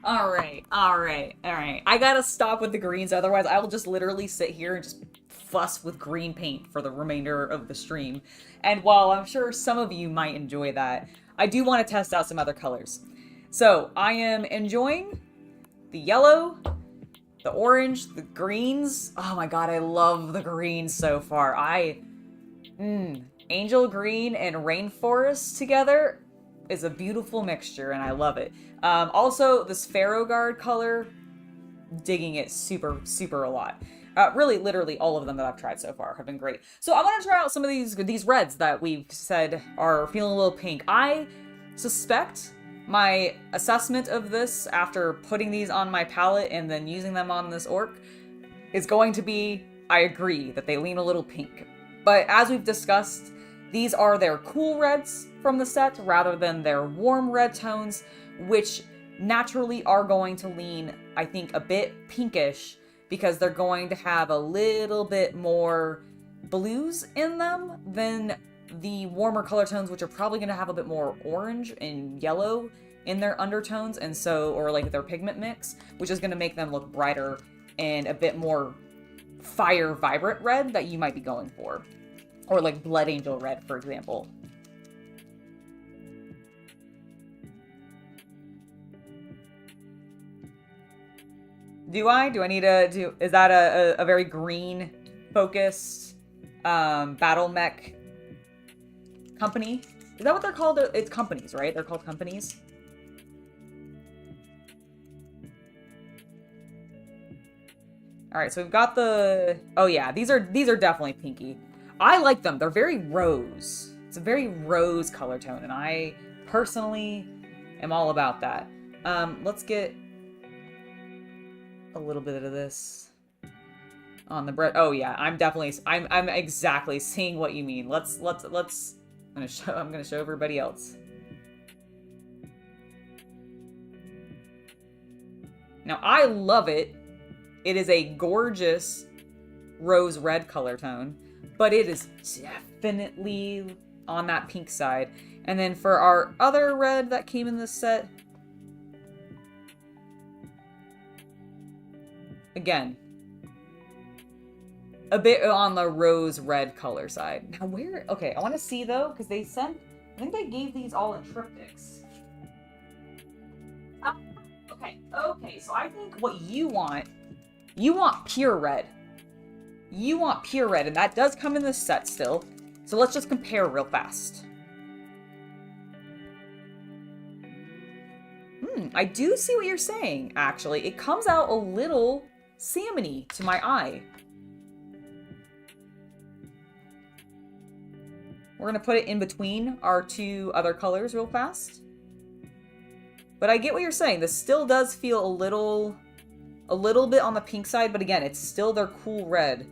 All right, all right, all right. I gotta stop with the greens, otherwise I will just literally sit here and just fuss with green paint for the remainder of the stream. And while I'm sure some of you might enjoy that, I do want to test out some other colors. So I am enjoying the yellow, the orange, the greens. Oh my god, I love the greens so far. Angel green and rainforest together is a beautiful mixture, and I love it. Also, this Pharaoh Guard color, digging it super, super a lot. Really, literally, all of them that I've tried so far have been great. So I want to try out some of these reds that we've said are feeling a little pink. I suspect my assessment of this after putting these on my palette and then using them on this orc is going to be, I agree, that they lean a little pink. But as we've discussed, these are their cool reds from the set rather than their warm red tones, which naturally are going to lean, I think, a bit pinkish because they're going to have a little bit more blues in them than the warmer color tones, which are probably going to have a bit more orange and yellow in their undertones, and so, or like their pigment mix, which is going to make them look brighter and a bit more fire vibrant red that you might be going for. Or like Blood Angel red, for example. Do I need to do, is that a very green focused battle mech company? Is that what they're called? It's companies, right? They're called companies. All right, so we've got the, oh yeah, these are definitely pinky. I like them. They're very rose. It's a very rose color tone, and I personally am all about that. Let's get a little bit of this on the bread. Oh yeah, I'm exactly seeing what you mean. I'm gonna show everybody else. Now I love it. It is a gorgeous rose red color tone, but it is definitely on that pink side. And then for our other red that came in this set, again, a bit on the rose red color side. Now where, okay, I want to see though, because they sent, I think they gave these all in triptychs. Okay, so I think what you want pure red. You want pure red, and that does come in this set still. So let's just compare real fast. I do see what you're saying, actually. It comes out a little salmony to my eye. We're going to put it in between our two other colors real fast. But I get what you're saying. This still does feel a little bit on the pink side, but again, it's still their cool red.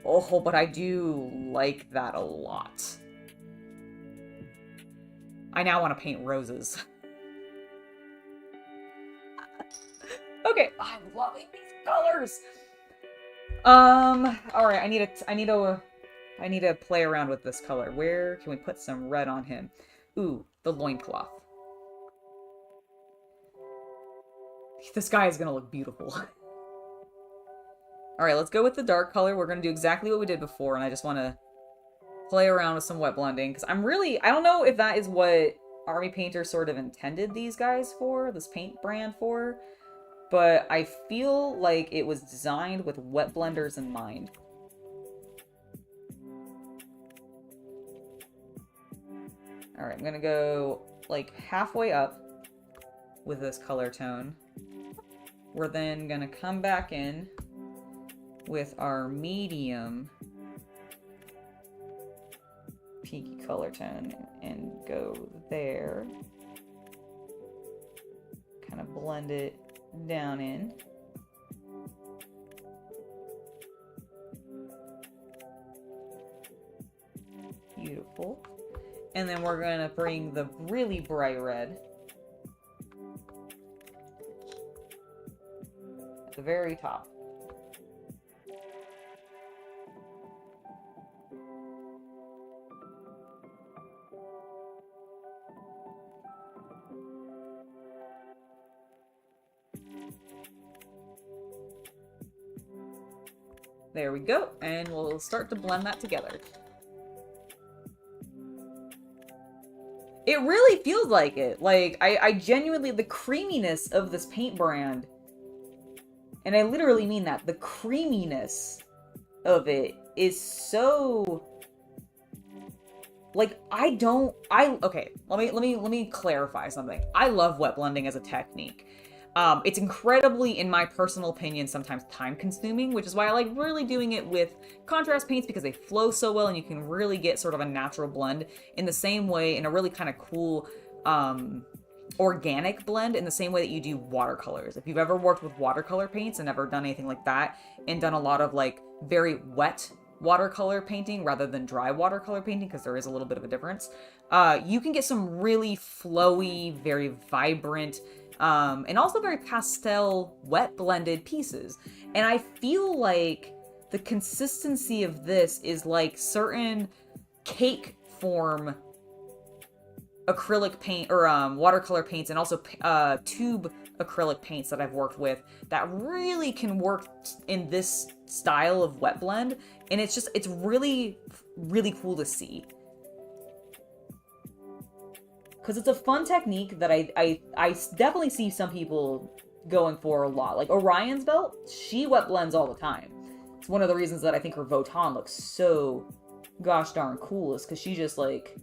Oh, but I do like that a lot. I now want to paint roses. Okay, I'm loving these colors. All right, I need to play around with this color. Where can we put some red on him? Ooh, the loincloth. This guy is gonna look beautiful. All right, let's go with the dark color. We're gonna do exactly what we did before, and I just want to play around with some wet blending because I don't know if that is what Army Painter sort of intended these guys for, this paint brand for, but I feel like it was designed with wet blenders in mind. All right, I'm gonna go like halfway up with this color tone. We're then gonna come back in with our medium pinky color tone and go there. Kind of blend it down in. Beautiful. And then we're gonna bring the really bright red at the very top. There we go. And we'll start to blend that together. It really feels like it. Like, I genuinely, the creaminess of this paint brand, and I literally mean that, the creaminess of it is so, like, okay, let me clarify something. I love wet blending as a technique. It's incredibly, in my personal opinion, sometimes time consuming, which is why I like really doing it with contrast paints, because they flow so well and you can really get sort of a natural blend in the same way, in a really kind of cool, organic blend, in the same way that you do watercolors. If you've ever worked with watercolor paints and never done anything like that, and done a lot of like very wet watercolor painting rather than dry watercolor painting, because there is a little bit of a difference, you can get some really flowy, very vibrant, and also very pastel, wet blended pieces. And I feel like the consistency of this is like certain cake form acrylic paint, or watercolor paints, and also tube acrylic paints that I've worked with that really can work in this style of wet blend. And it's really, really cool to see. Because it's a fun technique that I definitely see some people going for a lot. Like Orion's belt, she wet blends all the time. It's one of the reasons that I think her Votan looks so gosh darn cool, is because she just like...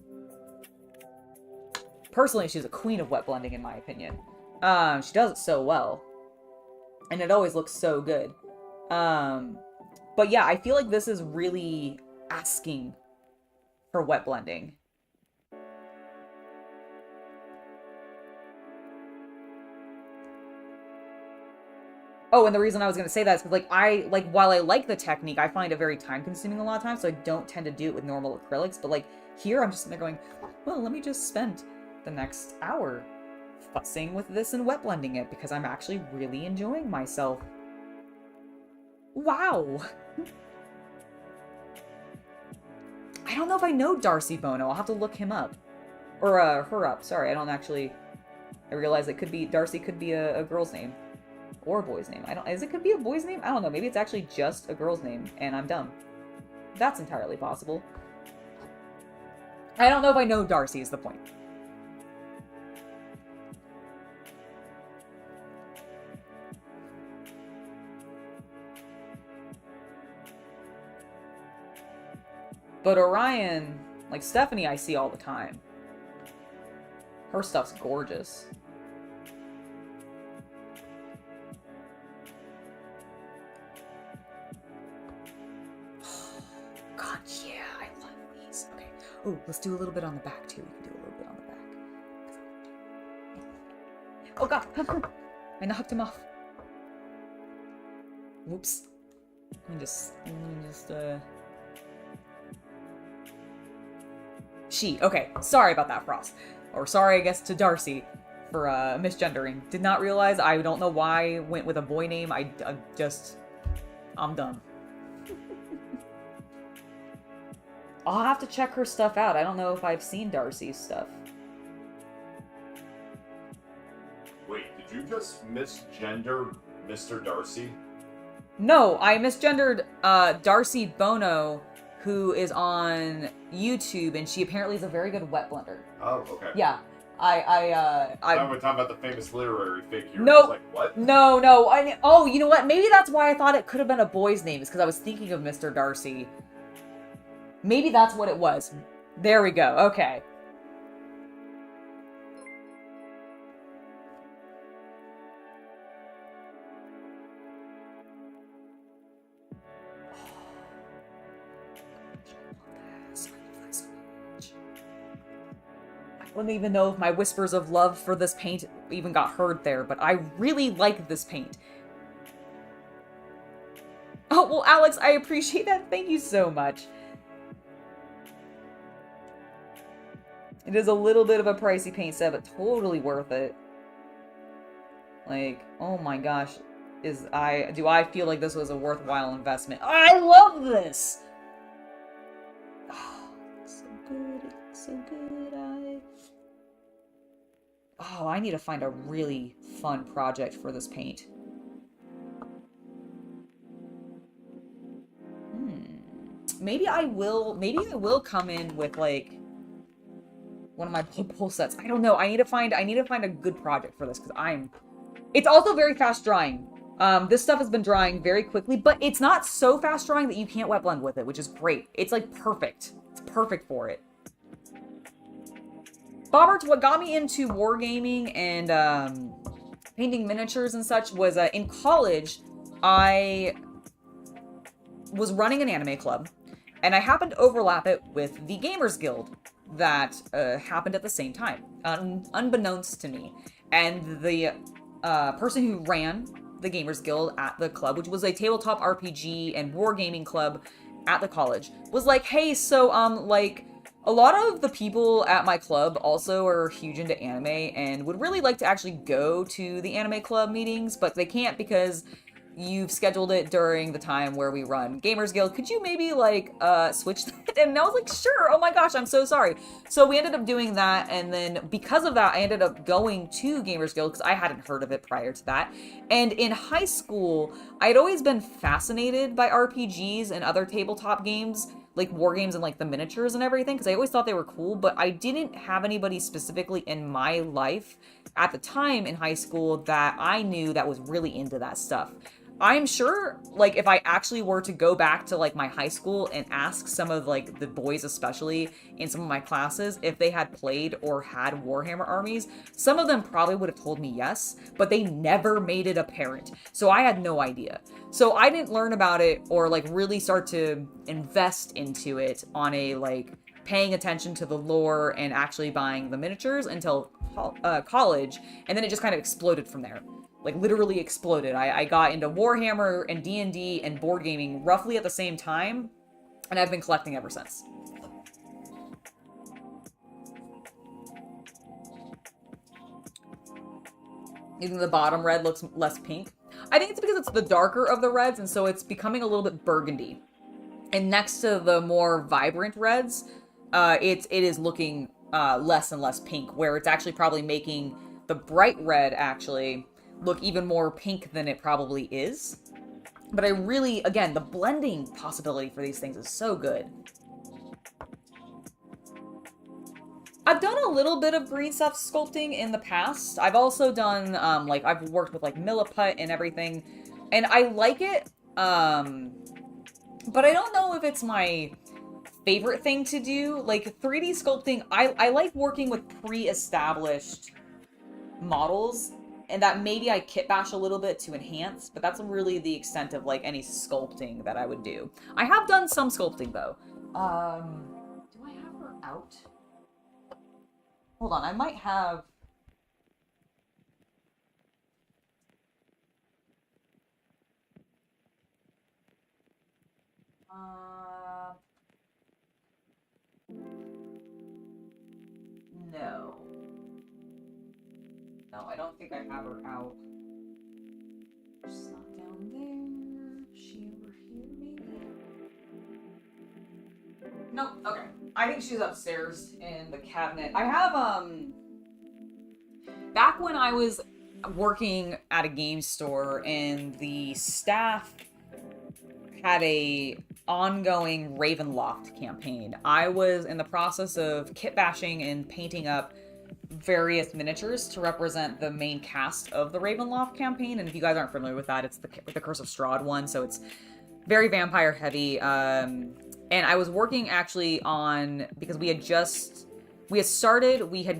Personally, she's a queen of wet blending in my opinion. She does it so well. And it always looks so good. But yeah, I feel like this is really asking for wet blending. Oh, and the reason I was going to say that is because, while I like the technique, I find it very time-consuming a lot of times, so I don't tend to do it with normal acrylics. But, like, here I'm just sitting there going, well, let me just spend the next hour fussing with this and wet blending it, because I'm actually really enjoying myself. Wow! I don't know if I know Darcy Bono. I'll have to look him up. Or, her up. Sorry, I don't actually... I realize Darcy could be a girl's name. Or a boy's name. Could be a boy's name? I don't know. Maybe it's actually just a girl's name, and I'm dumb. That's entirely possible. I don't know if I know Darcy is the point. But Orion, like Stephanie, I see all the time. Her stuff's gorgeous. God, yeah, I love these. Okay. Oh, let's do a little bit on the back, too. We can do a little bit on the back. Oh, God. I knocked him off. Whoops. Let me just, Okay, sorry about that, Frost. Or sorry, I guess, to Darcy for, misgendering. Did not realize. I don't know why I went with a boy name. I'm dumb. I'll have to check her stuff out. I don't know if I've seen Darcy's stuff. Wait, did you just misgender Mr. Darcy? No, I misgendered Darcy Bono, who is on YouTube, and she apparently is a very good wet blender. Oh, okay. Yeah. We're talking about the famous literary figure. No. Like, what? No. Oh, you know what? Maybe that's why I thought it could have been a boy's name, is because I was thinking of Mr. Darcy. Maybe that's what it was. There we go. Okay. I don't even know if my whispers of love for this paint even got heard there, but I really like this paint. Oh, well, Alex, I appreciate that. Thank you so much. It is a little bit of a pricey paint set, but totally worth it. Like, oh my gosh. Do I feel like this was a worthwhile investment? I love this! Oh, it's so good. It's so good. Oh, I need to find a really fun project for this paint. maybe I will come in with like one of my pull sets. I don't know. I need to find a good project for this, because it's also very fast drying. This stuff has been drying very quickly, but it's not so fast drying that you can't wet blend with it, which is great. It's like perfect. It's perfect for it. Bobbert, what got me into wargaming and painting miniatures and such was in college, I was running an anime club, and I happened to overlap it with the Gamers Guild that happened at the same time, unbeknownst to me. And the person who ran the Gamers Guild at the club, which was a tabletop RPG and wargaming club at the college, was like, hey, so like a lot of the people at my club also are huge into anime and would really like to actually go to the anime club meetings, but they can't because you've scheduled it during the time where we run Gamers Guild. Could you maybe like switch that? And I was like, sure. Oh my gosh, I'm so sorry. So we ended up doing that, and then because of that, I ended up going to Gamers Guild because I hadn't heard of it prior to that. And in high school, I had always been fascinated by RPGs and other tabletop games, like war games and like the miniatures and everything, because I always thought they were cool, but I didn't have anybody specifically in my life at the time in high school that I knew that was really into that stuff. I'm sure, like, if I actually were to go back to, like, my high school and ask some of, like, the boys especially in some of my classes if they had played or had Warhammer armies, some of them probably would have told me yes, but they never made it apparent. So I had no idea. So I didn't learn about it or, like, really start to invest into it on a, like, paying attention to the lore and actually buying the miniatures until college, and then it just kind of exploded from there. Like, literally exploded. I got into Warhammer and D&D and board gaming roughly at the same time, and I've been collecting ever since. Even the bottom red looks less pink. I think it's because it's the darker of the reds, and so it's becoming a little bit burgundy. And next to the more vibrant reds, it is looking less and less pink, where it's actually probably making the bright red actually look even more pink than it probably is. But I really, again, the blending possibility for these things is so good. I've done a little bit of green stuff sculpting in the past. I've also done, like, I've worked with, like, milliput and everything, and I like it, but I don't know if it's my favorite thing to do. Like, 3D sculpting, I like working with pre-established models, and that maybe I kit bash a little bit to enhance, but that's really the extent of, like, any sculpting that I would do. I have done some sculpting, though. Do I have her out? Hold on, I might have... No. No, I don't think I have her out. She's not down there. Is she over here, maybe? Nope, okay. I think she's upstairs in the cabinet. I have, back when I was working at a game store and the staff had a ongoing Ravenloft campaign, I was in the process of kit bashing and painting up various miniatures to represent the main cast of the Ravenloft campaign. And if you guys aren't familiar with that, it's the Curse of Strahd one, so it's very vampire heavy. And I was working actually on, because we had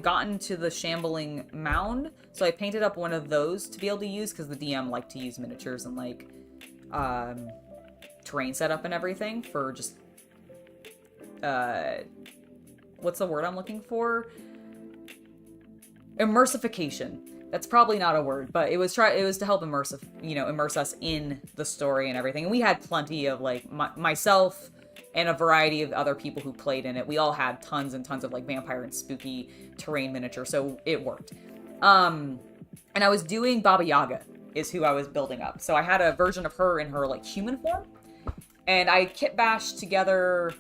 gotten to the Shambling Mound, so I painted up one of those to be able to use, because the DM liked to use miniatures and, like, terrain setup and everything for just, what's the word I'm looking for? Immersification. That's probably not a word, but it was to help immerse us in the story and everything. And we had plenty of, like, myself and a variety of other people who played in it. We all had tons and tons of, like, vampire and spooky terrain miniature, so it worked. And I was doing Baba Yaga is who I was building up. So I had a version of her in her, like, human form, and I kit bashed together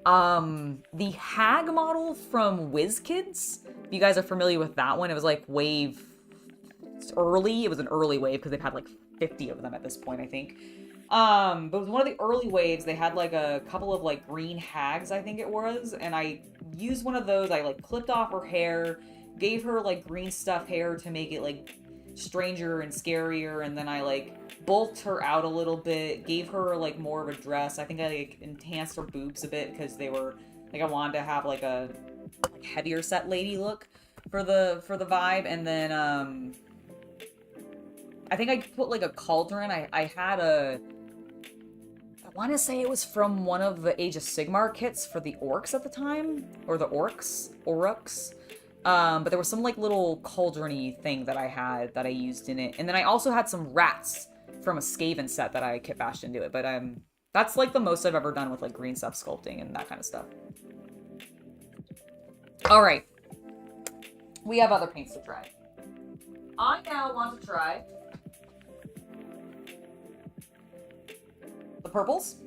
the hag model from WizKids. If you guys are familiar with that one, it was like wave early. It was an early wave because they've had like 50 of them at this point, I think. But it was one of the early waves. They had like a couple of like green hags, I think it was, and I used one of those. I like clipped off her hair, gave her like green stuff hair to make it like stranger and scarier, and then I like bulked her out a little bit, gave her like more of a dress. I think I like enhanced her boobs a bit because they were like I wanted to have like a heavier set lady look for the vibe, and then I think I put like a cauldron. I had a I want to say it was from one of the Age of Sigmar kits for the orcs at the time, or the orcs. But there was some like little cauldron-y thing that I had that I used in it, and then I also had some rats from a Skaven set that I kit bashed into it. But that's like the most I've ever done with like green stuff sculpting and that kind of stuff. All right, we have other paints to try. I now want to try the purples.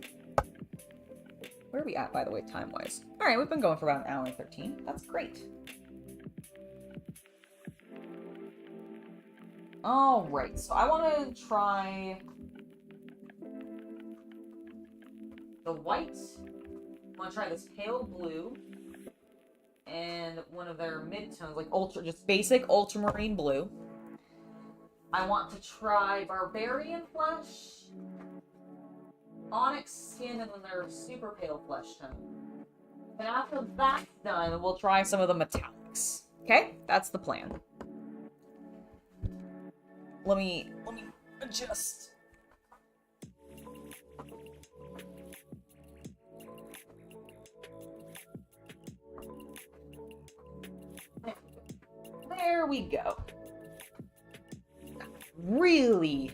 Where are we at, by the way, time-wise? All right, we've been going for about an hour and 13. That's great. All right, so I want to try the white. I want to try this pale blue and one of their mid-tones, like just basic ultramarine blue. I want to try barbarian flesh, onyx skin, and then their super pale flesh tone. And after that's done, we'll try some of the metallics. Okay? That's the plan. Let me adjust. There we go. Really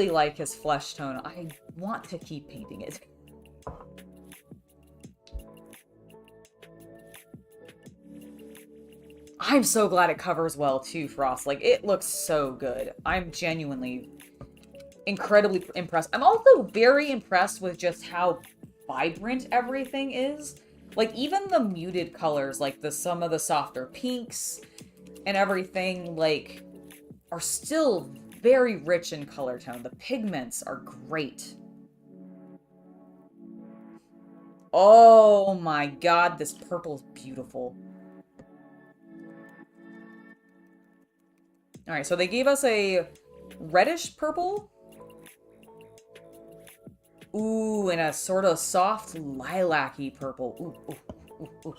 like his flesh tone. I want to keep painting it. I'm so glad it covers well too, Frost. Like, it looks so good. I'm genuinely incredibly impressed. I'm also very impressed with just how vibrant everything is. Like, even the muted colors, like some of the softer pinks and everything, like, are still very rich in color tone. The pigments are great. Oh my god, this purple is beautiful. Alright, so they gave us a reddish purple. Ooh, and a sort of soft lilac-y purple. Ooh.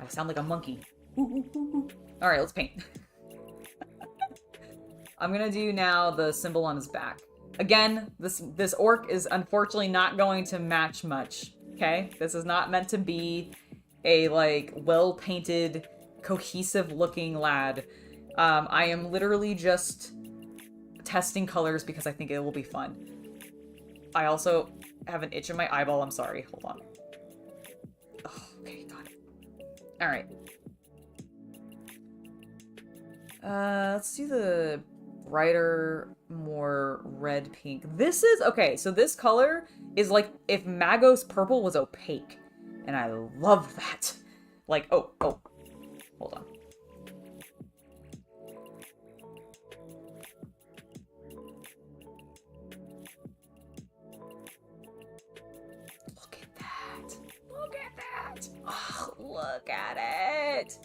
I sound like a monkey. Alright, let's paint. I'm gonna do now the symbol on his back. Again, this orc is unfortunately not going to match much, okay? This is not meant to be a, like, well-painted, cohesive-looking lad. I am literally just testing colors because I think it will be fun. I also have an itch in my eyeball. I'm sorry. Hold on. Oh, okay, got it. Alright. Let's do the brighter, more red pink. This is, okay, so this color is like if Magos purple was opaque. And I love that. Like, oh, hold on. Look at that. Look at that. Oh, look at it.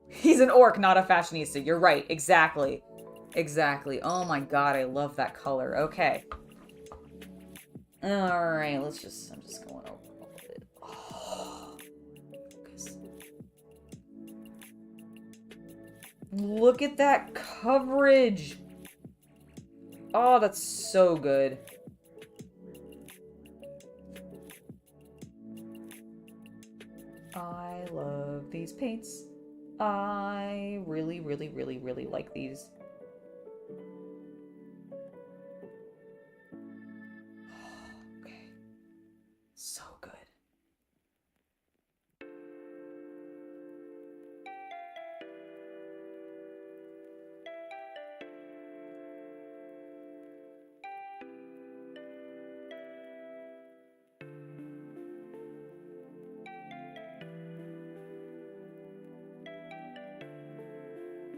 He's an orc, not a fashionista. You're right. Exactly. Exactly. Oh my god, I love that color. Okay. Alright, I'm just going over a little bit. Oh, focus. Look at that coverage. Oh, that's so good. I love these paints. I really like these. Okay. So good.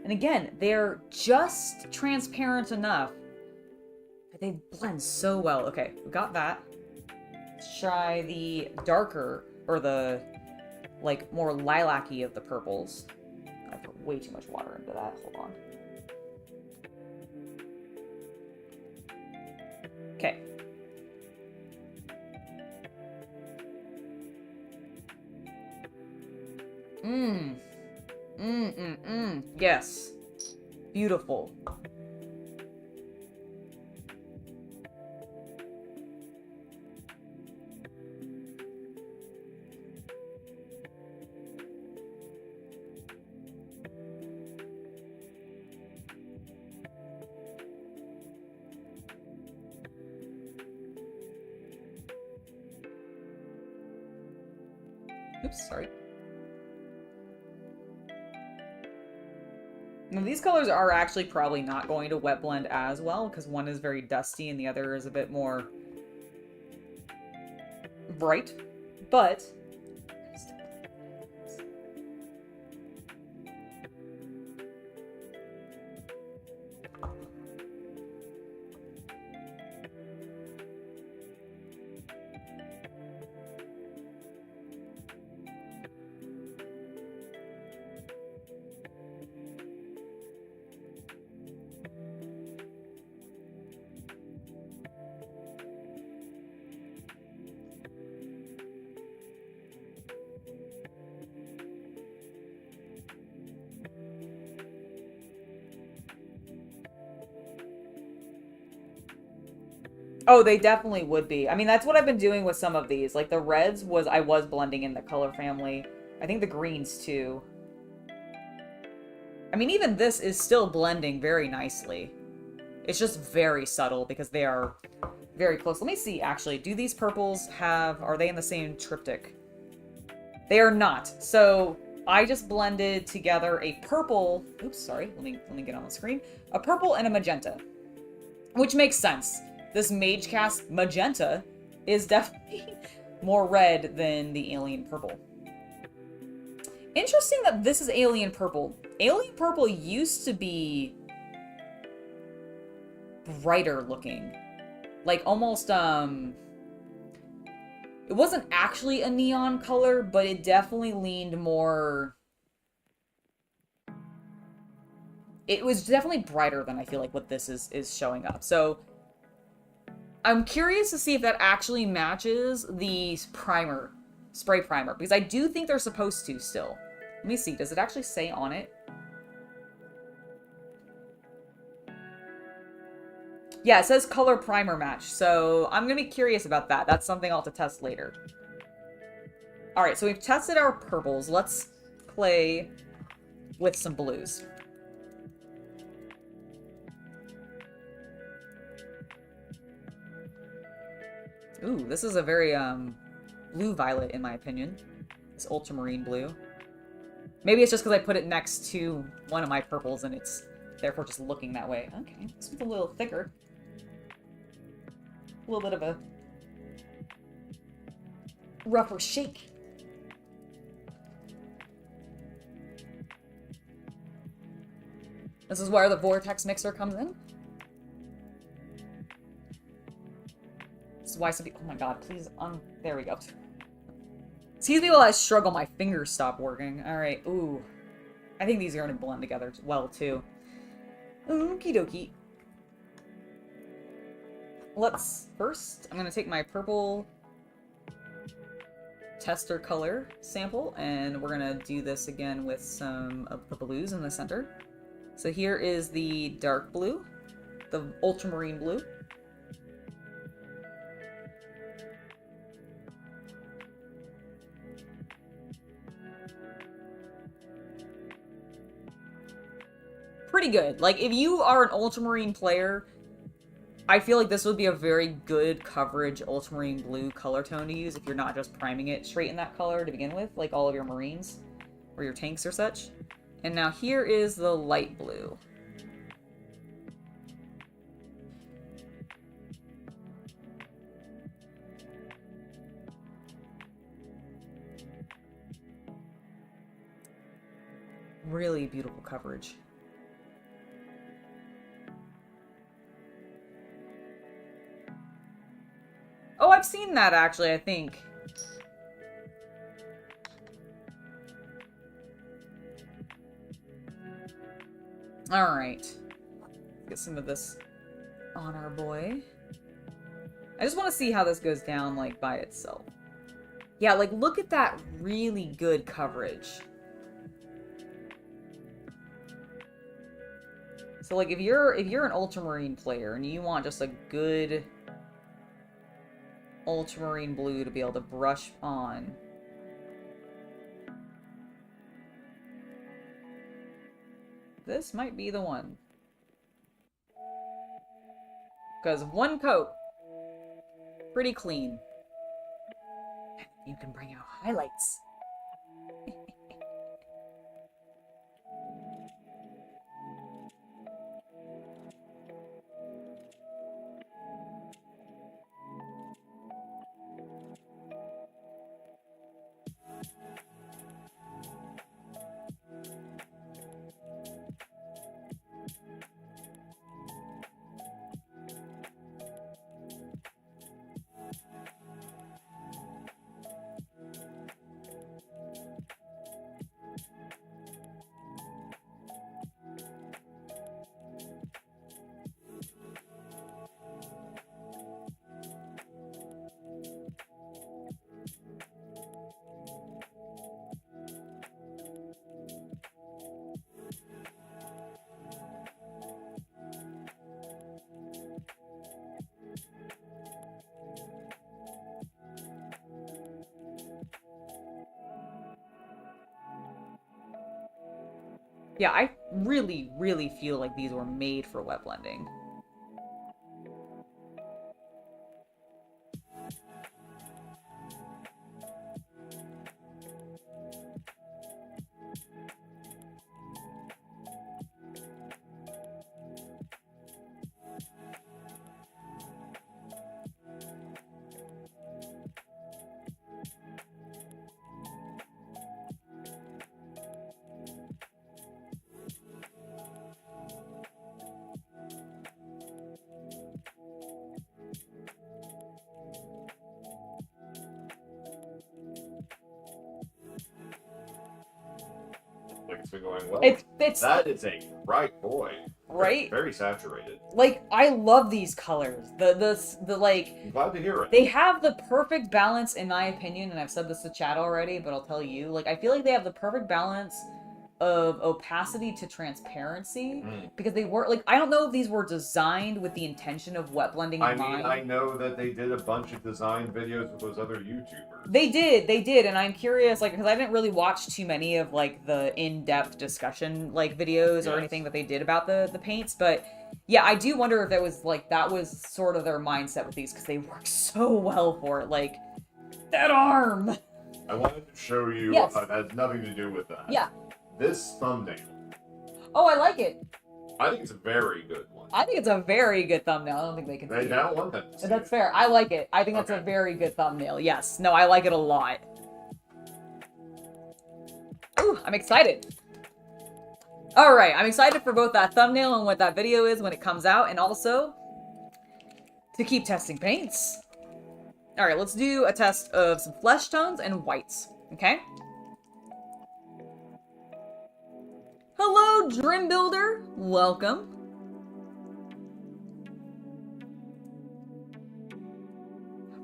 And again, they're just transparent enough they blend so well. Okay, we got that. Let's try the darker, or the, like, more lilac-y of the purples. I put way too much water into that. Hold on. Okay. Yes. Beautiful. Oops, sorry. Now, these colors are actually probably not going to wet blend as well, because one is very dusty and the other is a bit more bright, but oh, they definitely would be. I mean, that's what I've been doing with some of these. Like the reds I was blending in the color family. I think the greens too. I mean, even this is still blending very nicely. It's just very subtle because they are very close. Let me see, actually. Do these purples are they in the same triptych? They are not. So I just blended together a purple. Oops, sorry. Let me get on the screen. A purple and a magenta, which makes sense. This Mage Cast magenta is definitely more red than the alien purple. Interesting that this is alien purple. Alien purple used to be brighter looking. Like almost, it wasn't actually a neon color, but it definitely leaned more... It was definitely brighter than I feel like what this is showing up. So I'm curious to see if that actually matches the spray primer, because I do think they're supposed to still. Let me see, does it actually say on it? Yeah, it says color primer match, so I'm gonna be curious about that. That's something I'll have to test later. Alright, so we've tested our purples. Let's play with some blues. Ooh, this is a very, blue-violet, in my opinion. This ultramarine blue. Maybe it's just because I put it next to one of my purples and it's therefore just looking that way. Okay, this one's a little thicker. A little bit of a rougher shake. This is where the vortex mixer comes in. This is why some people... Oh my god, please... there we go. Excuse me while I struggle, my fingers stop working. Alright, ooh. I think these are going to blend together well, too. Okie dokie. First, I'm going to take my purple tester color sample, and we're going to do this again with some of the blues in the center. So here is the dark blue, the ultramarine blue. Pretty good. Like, if you are an ultramarine player, I feel like this would be a very good coverage ultramarine blue color tone to use if you're not just priming it straight in that color to begin with, like all of your marines or your tanks or such. And now here is the light blue. Really beautiful coverage. have seen that, actually, I think. Alright. Get some of this on our boy. I just want to see how this goes down, like, by itself. Yeah, like, look at that really good coverage. So, like, if you're an ultramarine player and you want just a good ultramarine blue to be able to brush on, this might be the one. Because one coat, pretty clean. You can bring out highlights. Yeah, I really, really feel like these were made for wet blending. Like it's been going well. It's That is a bright boy. right. Very saturated. Like, I love these colors. The like. I'm glad to hear it. They have the perfect balance, in my opinion, and I've said this to chat already, but I'll tell you. Like, I feel like they have the perfect balance of opacity to transparency, because they were, like, I don't know if these were designed with the intention of wet blending in mind. I know that they did a bunch of design videos with those other YouTubers. They did, and I'm curious, like, because I didn't really watch too many of, like, the in-depth discussion, like, videos or anything that they did about the paints, but yeah, I do wonder if that was sort of their mindset with these, because they work so well for it, like, that arm! I wanted to show you, Yes. it has nothing to do with that. Yeah. This thumbnail. Oh, I like it. I think it's a very good one. I think it's a very good thumbnail. I don't think they can They see it. don't want them to see That's it. fair. I like it. I think that's a Okay. very good thumbnail. Yes. No, I like it a lot. Ooh, I'm excited. Alright, I'm excited for both that thumbnail and what that video is when it comes out, and also to keep testing paints. Alright, let's do a test of some flesh tones and whites. Okay? Hello, Dream Builder. Welcome.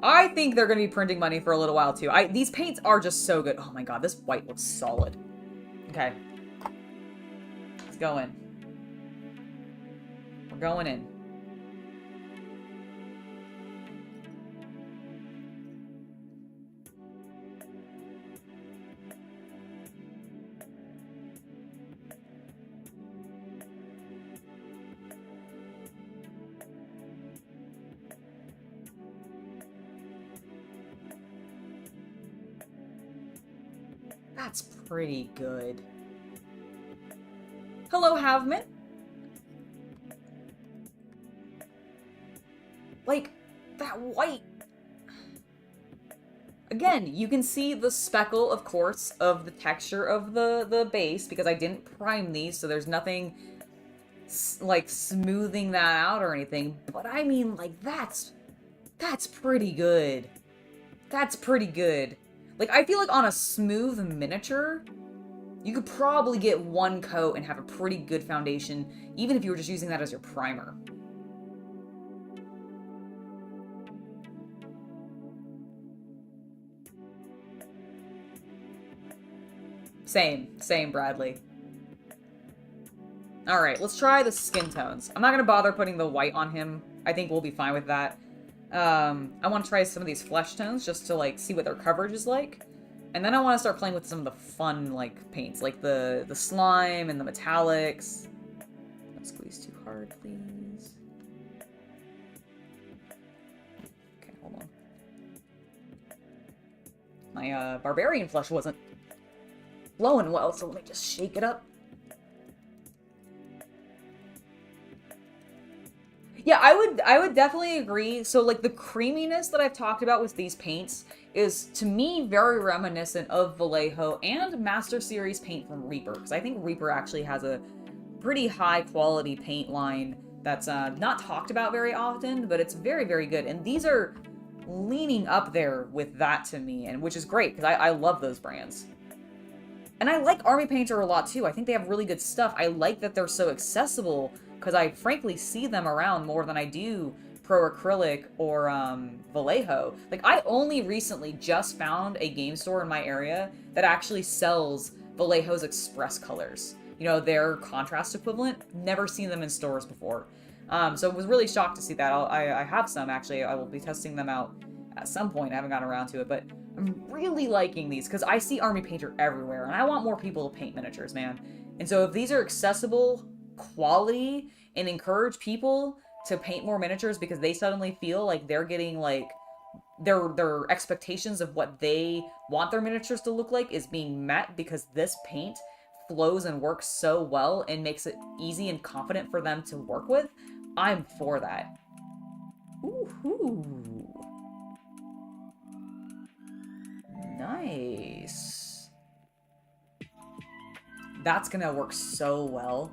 I think they're going to be printing money for a little while, too. These paints are just so good. Oh my god, this white looks solid. Okay. Let's go in. We're going in. That's pretty good. Hello, Havman. Like, that white. Again, you can see the speckle, of course, of the texture of the base, because I didn't prime these, so there's nothing, like, smoothing that out or anything. But I mean, like, that's That's pretty good. That's pretty good. Like, I feel like on a smooth miniature, you could probably get one coat and have a pretty good foundation, even if you were just using that as your primer. Same, Bradley. Alright, let's try the skin tones. I'm not gonna bother putting the white on him. I think we'll be fine with that. I want to try some of these flesh tones just to, like, see what their coverage is like. And then I want to start playing with some of the fun, like, paints, like the slime and the metallics. Don't squeeze too hard, please. Okay, hold on. My barbarian flesh wasn't flowing well, so let me just shake it up. Yeah, I would definitely agree. So, like, the creaminess that I've talked about with these paints is, to me, very reminiscent of Vallejo and Master Series paint from Reaper, because I think Reaper actually has a pretty high-quality paint line that's not talked about very often, but it's very, very good. And these are leaning up there with that to me, and which is great, because I love those brands. And I like Army Painter a lot, too. I think they have really good stuff. I like that they're so accessible, because I frankly see them around more than I do Pro Acrylic or Vallejo. Like, I only recently just found a game store in my area that actually sells Vallejo's Express colors. You know, their contrast equivalent. Never seen them in stores before. So I was really shocked to see that. I have some, actually. I will be testing them out at some point. I haven't gotten around to it, but I'm really liking these because I see Army Painter everywhere, and I want more people to paint miniatures, man. And so if these are accessible, quality, and encourage people to paint more miniatures because they suddenly feel like they're getting, like, their expectations of what they want their miniatures to look like is being met because this paint flows and works so well and makes it easy and confident for them to work with, I'm for that. Ooh. Nice. That's gonna work so well.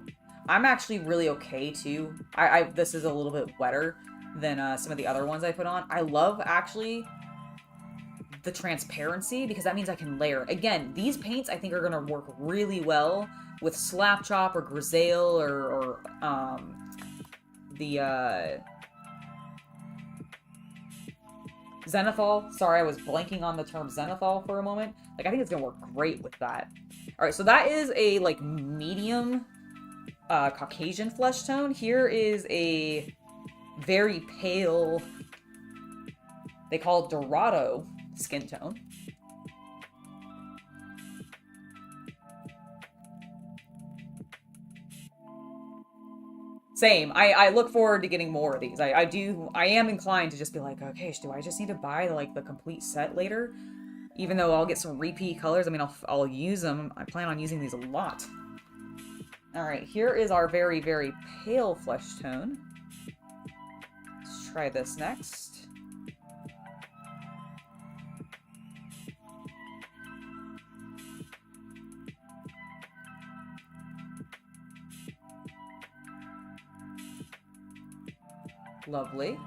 I'm actually really okay, too. This is a little bit wetter than some of the other ones I put on. I love, actually, the transparency, because that means I can layer. Again, these paints, I think, are going to work really well with Slapchop or Grisaille or the Zenithal. Sorry, I was blanking on the term Zenithal for a moment. Like, I think it's going to work great with that. Alright, so that is a, like, medium Caucasian flesh tone. Here is a very pale, they call it Dorado skin tone. Same. I look forward to getting more of these. I am inclined to just be like, okay, do I just need to buy, like, the complete set later? Even though I'll get some repeat colors. I mean, I'll use them. I plan on using these a lot. Alright, here is our very, very pale flesh tone. Let's try this next. Lovely.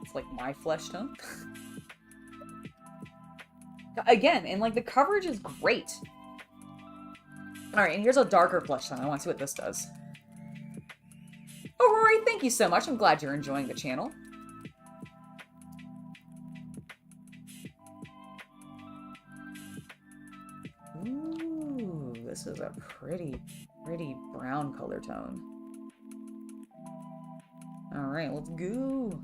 It's like my flesh tone. Again, and, like, the coverage is great. Alright, and here's a darker flesh tone. I want to see what this does. Oh, Rory, thank you so much. I'm glad you're enjoying the channel. Ooh, this is a pretty brown color tone. Alright, let's go.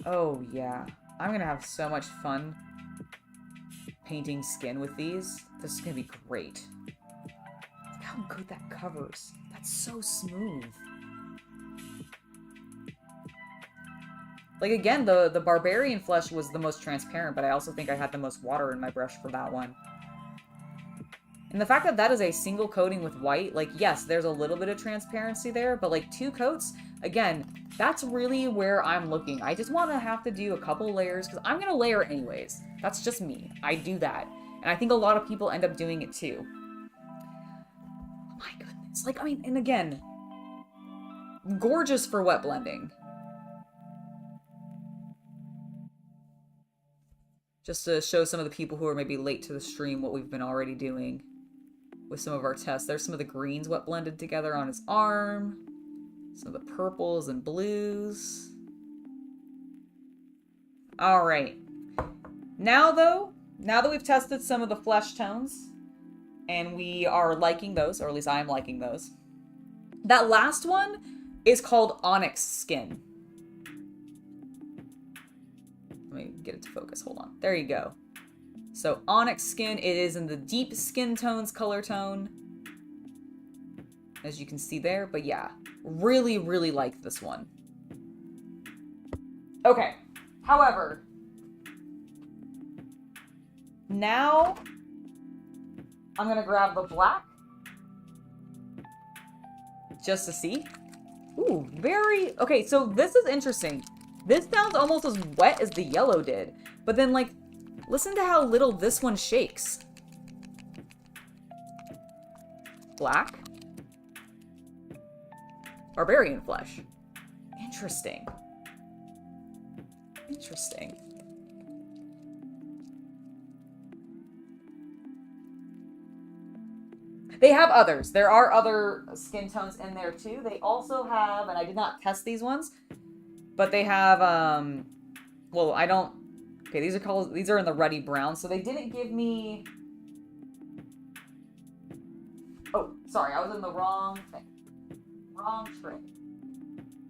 Oh, yeah. I'm gonna have so much fun painting skin with these. This is gonna be great. Look how good that covers. That's so smooth. Like, again, the barbarian flesh was the most transparent, but I also think I had the most water in my brush for that one. And the fact that that is a single coating with white, like, yes, there's a little bit of transparency there, but, like, 2 coats, again, that's really where I'm looking. I just want to have to do a couple layers, because I'm going to layer anyways. That's just me. I do that. And I think a lot of people end up doing it too. my goodness. Like, I mean, and again, gorgeous for wet blending. Just to show some of the people who are maybe late to the stream what we've been already doing with some of our tests. There's some of the greens wet blended together on his arm. Some of the purples and blues. All right. Now that we've tested some of the flesh tones and we are liking those, or at least I'm liking those, that last one is called Onyx Skin. Let me get it to focus. Hold on. There you go. So Onyx Skin, it is in the deep skin tones color tone, as you can see there. But yeah, really, really like this one. Okay. However, now I'm going to grab the black just to see. Ooh, very... Okay, so this is interesting. This sounds almost as wet as the yellow did. But then, like, listen to how little this one shakes. Black. Barbarian flesh. Interesting. Interesting. They have others. There are other skin tones in there too. They also have, and I did not test these ones, but they have, well, I don't, okay, these are in the ruddy brown, so they didn't give me, oh, sorry, I was in the wrong thing. Wrong tray.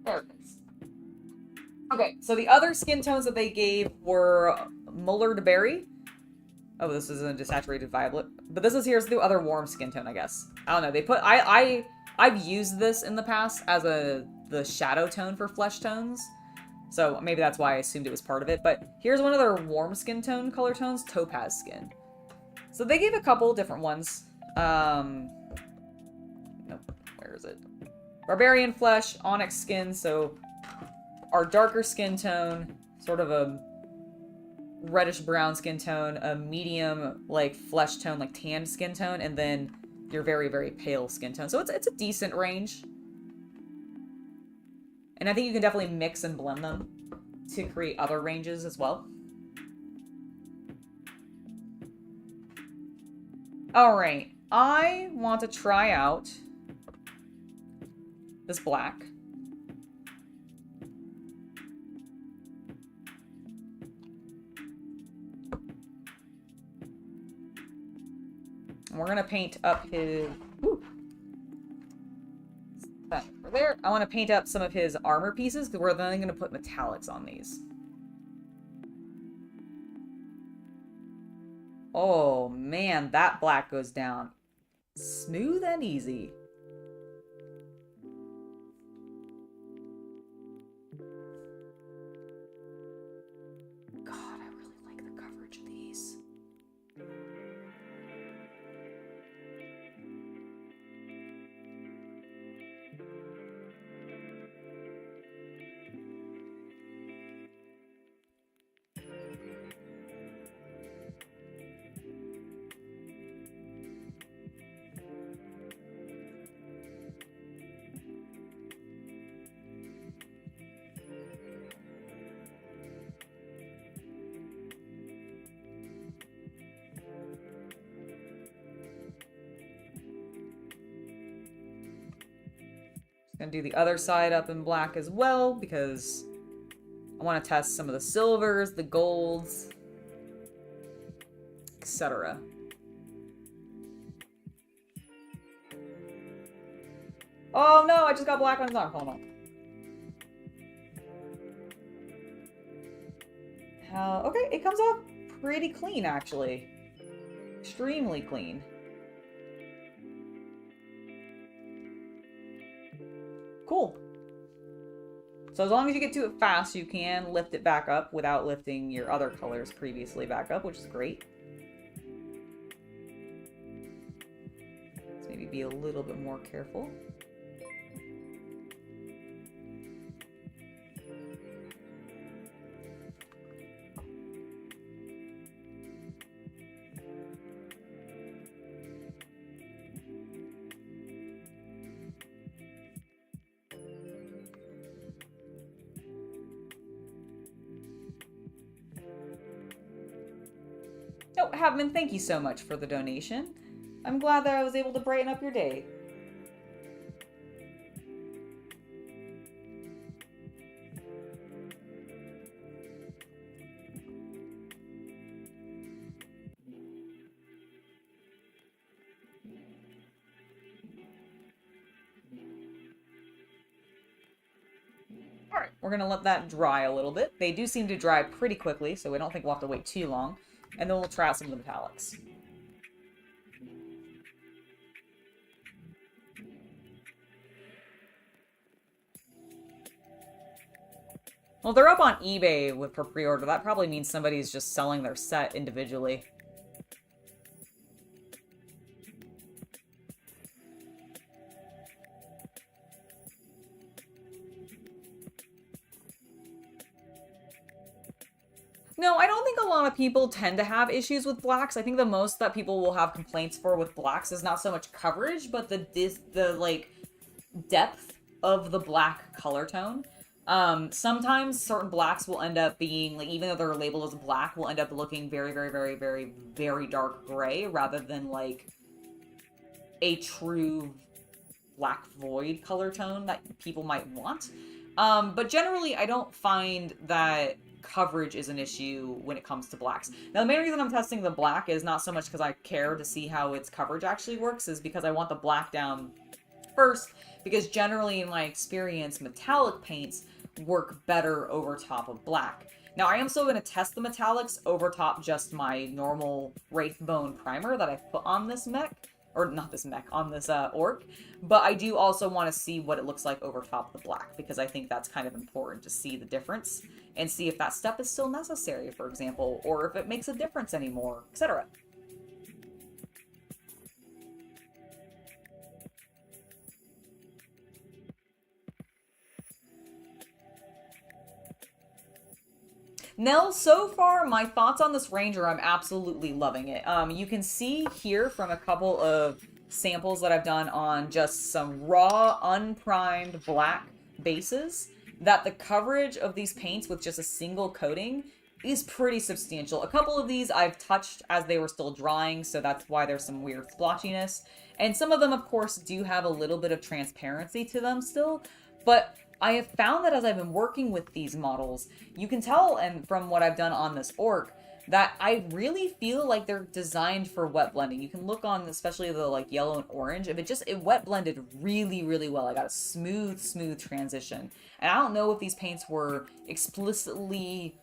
There it is. Okay, so the other skin tones that they gave were Mullard Berry. Oh, this is a desaturated violet. But here's the other warm skin tone, I guess. I don't know. They put I've used this in the past as the shadow tone for flesh tones. So maybe that's why I assumed it was part of it. But here's one of their warm skin tone color tones, Topaz Skin. So they gave a couple different ones. Nope. Where is it? Barbarian Flesh, Onyx Skin, so our darker skin tone, sort of a reddish brown skin tone, a medium like flesh tone, like tanned skin tone, and then your very, very pale skin tone. So it's a decent range. And I think you can definitely mix and blend them to create other ranges as well. Alright, I want to try out this black. And we're gonna paint up his... Woo. That over there. I want to paint up some of his armor pieces, because we're then going to put metallics on these. Oh man, that black goes down smooth and easy. God, I really like the coverage of these. Gonna do the other side up in black as well, because I want to test some of the silvers, the golds, etc. Oh no, I just got black on his arm. Hold on. Okay, it comes off pretty clean, actually. Extremely clean. Cool. So as long as you get to it fast, you can lift it back up without lifting your other colors previously back up, which is great. Let's maybe be a little bit more careful. Oh, Havman, thank you so much for the donation. I'm glad that I was able to brighten up your day. Alright, we're gonna let that dry a little bit. They do seem to dry pretty quickly, so we don't think we'll have to wait too long. And then we'll try out some of the metallics. Well, they're up on eBay for pre-order. That probably means somebody's just selling their set individually. No, I don't think a lot of people tend to have issues with blacks. I think the most that people will have complaints for with blacks is not so much coverage, but the like depth of the black color tone. Sometimes certain blacks will end up being, like, even though they're labeled as black, will end up looking very, very, very, very, very dark gray rather than like a true black void color tone that people might want. But generally, I don't find that coverage is an issue when it comes to blacks. Now, the main reason I'm testing the black is not so much because I care to see how its coverage actually works, is because I want the black down first, because generally in my experience, metallic paints work better over top of black. Now, I am still going to test the metallics over top just my normal Wraithbone primer that I've put on this mech. Or not this mech, on this orc. But I do also want to see what it looks like over top of the black, because I think that's kind of important to see the difference and see if that step is still necessary, for example, or if it makes a difference anymore, etc. Nell, so far, my thoughts on this Ranger, I'm absolutely loving it. You can see here from a couple of samples that I've done on just some raw, unprimed black bases, that the coverage of these paints with just a single coating is pretty substantial. A couple of these I've touched as they were still drying, so that's why there's some weird splotchiness. And some of them, of course, do have a little bit of transparency to them still, but I have found that as I've been working with these models, you can tell, and from what I've done on this orc, that I really feel like they're designed for wet blending. You can look on especially the like yellow and orange, if it wet blended really, really well. I got a smooth transition. And I don't know if these paints were explicitly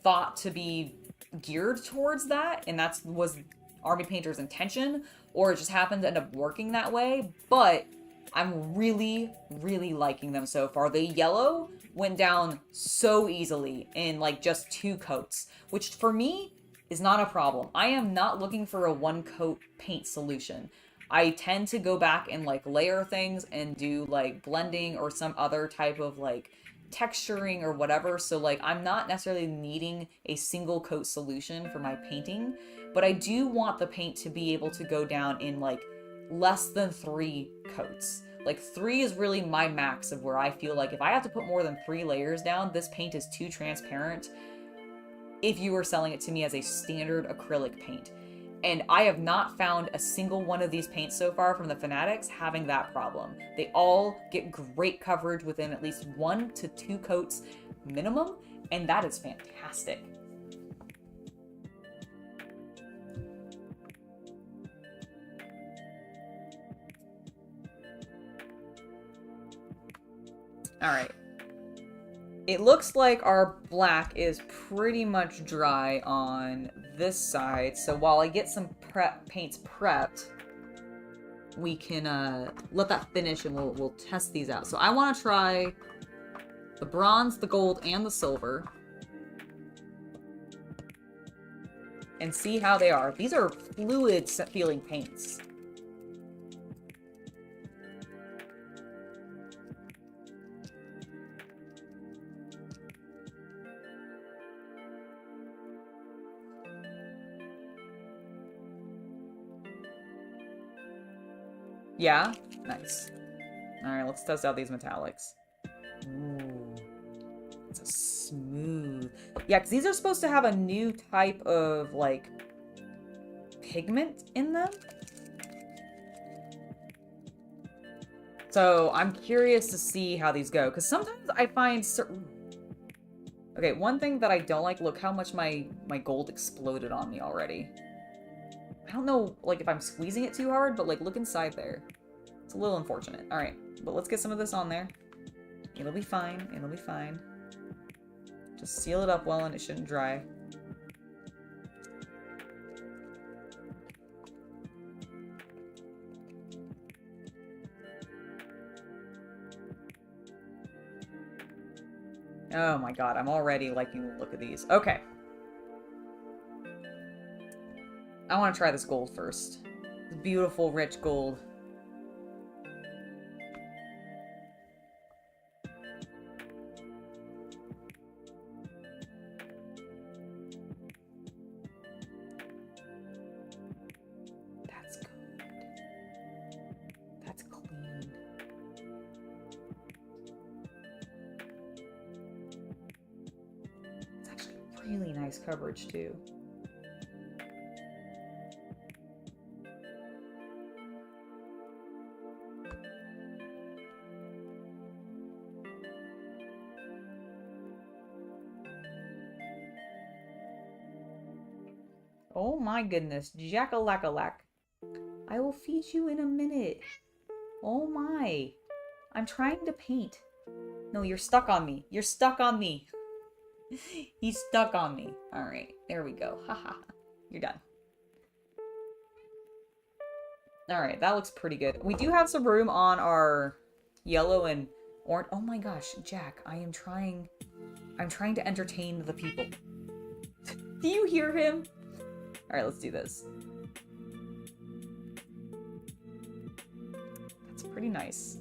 thought to be geared towards that, and that was Army Painter's intention, or it just happened to end up working that way, but I'm really, really liking them so far. The yellow went down so easily in like just 2 coats, which for me is not a problem. I am not looking for a 1-coat paint solution. I tend to go back and like layer things and do like blending or some other type of like texturing or whatever. So like I'm not necessarily needing a single coat solution for my painting, but I do want the paint to be able to go down in like less than 3 coats. Like 3 is really my max of where I feel like if I have to put more than 3 layers down, this paint is too transparent if you were selling it to me as a standard acrylic paint. And I have not found a single one of these paints so far from the Fanatics having that problem. They all get great coverage within at least 1 to 2 coats minimum, and that is fantastic. Alright. It looks like our black is pretty much dry on this side, so while I get some paints prepped, we can let that finish and we'll test these out. So I want to try the bronze, the gold, and the silver, and see how they are. These are fluid feeling paints. Yeah? Nice. Alright, let's test out these metallics. Ooh. It's a smooth... Yeah, because these are supposed to have a new type of, like, pigment in them. So I'm curious to see how these go, because sometimes I find certain... Okay, one thing that I don't like, look how much my gold exploded on me already. I don't know, like, if I'm squeezing it too hard, but, like, look inside there. It's a little unfortunate. Alright, but let's get some of this on there. It'll be fine. It'll be fine. Just seal it up well and it shouldn't dry. Oh my god, I'm already liking the look of these. Okay. I want to try this gold first. This beautiful, rich gold. That's good. That's clean. It's actually really nice coverage, too. Oh my goodness, jack-a-lack-a-lack. I will feed you in a minute. Oh my. I'm trying to paint. No, you're stuck on me. You're stuck on me. He's stuck on me. Alright, there we go. Haha. You're done. Alright, that looks pretty good. We do have some room on our yellow and orange. Oh my gosh, Jack, I'm trying to entertain the people. Do you hear him? Alright, let's do this. That's pretty nice.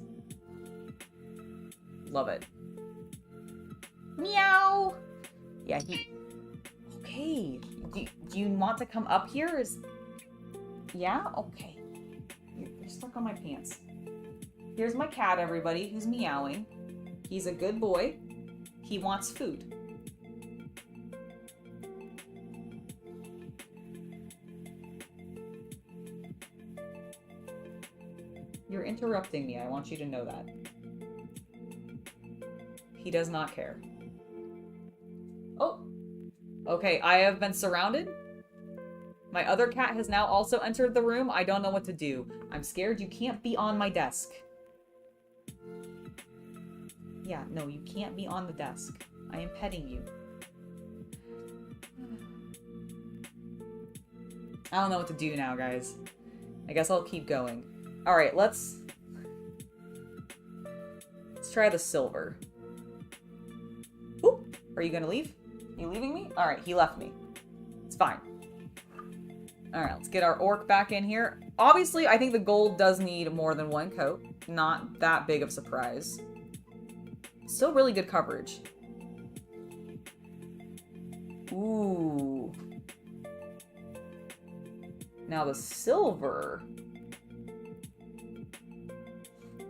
Love it. Meow! Yeah, he... Okay. Do you want to come up here? Yeah? Okay. You're stuck on my pants. Here's my cat, everybody, who's meowing. He's a good boy. He wants food. You're interrupting me. I want you to know that. He does not care. Oh! Okay, I have been surrounded. My other cat has now also entered the room. I don't know what to do. I'm scared. You can't be on my desk. Yeah, no, you can't be on the desk. I am petting you. I don't know what to do now, guys. I guess I'll keep going. Alright, let's try the silver. Oop! Are you gonna leave? Are you leaving me? Alright, he left me. It's fine. Alright, let's get our orc back in here. Obviously, I think the gold does need more than one coat. Not that big of a surprise. Still really good coverage. Ooh. Now the silver...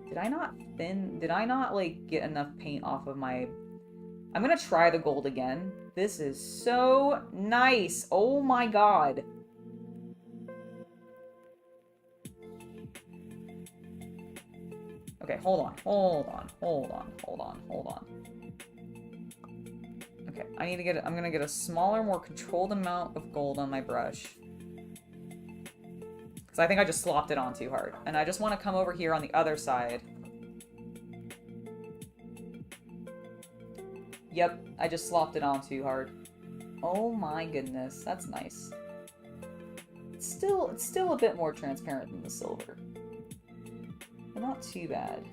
Did I not, like, get enough paint off of my... I'm gonna try the gold again. This is so nice. Oh my god. Okay, hold on. Okay, I'm gonna get a smaller, more controlled amount of gold on my brush. Because I think I just slopped it on too hard. And I just want to come over here on the other side. Yep, I just slopped it on too hard. Oh my goodness, that's nice. It's still a bit more transparent than the silver. But not too bad.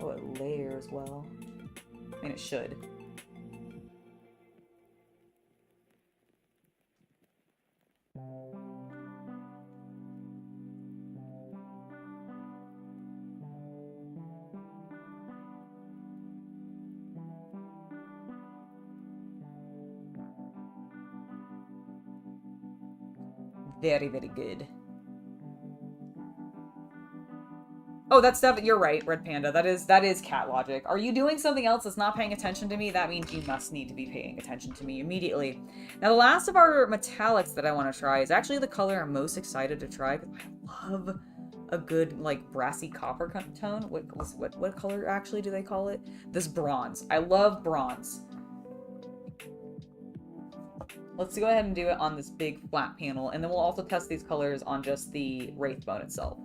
Oh, it layers well. I mean, it should. Very, very good. Oh, that's definitely, you're right, Red Panda. That is cat logic. Are you doing something else that's not paying attention to me? That means you must need to be paying attention to me immediately. Now, the last of our metallics that I want to try is actually the color I'm most excited to try, because I love a good, like, brassy copper tone. What color actually do they call it? This bronze. I love bronze. Let's go ahead and do it on this big flat panel, and then we'll also test these colors on just the Wraithbone itself.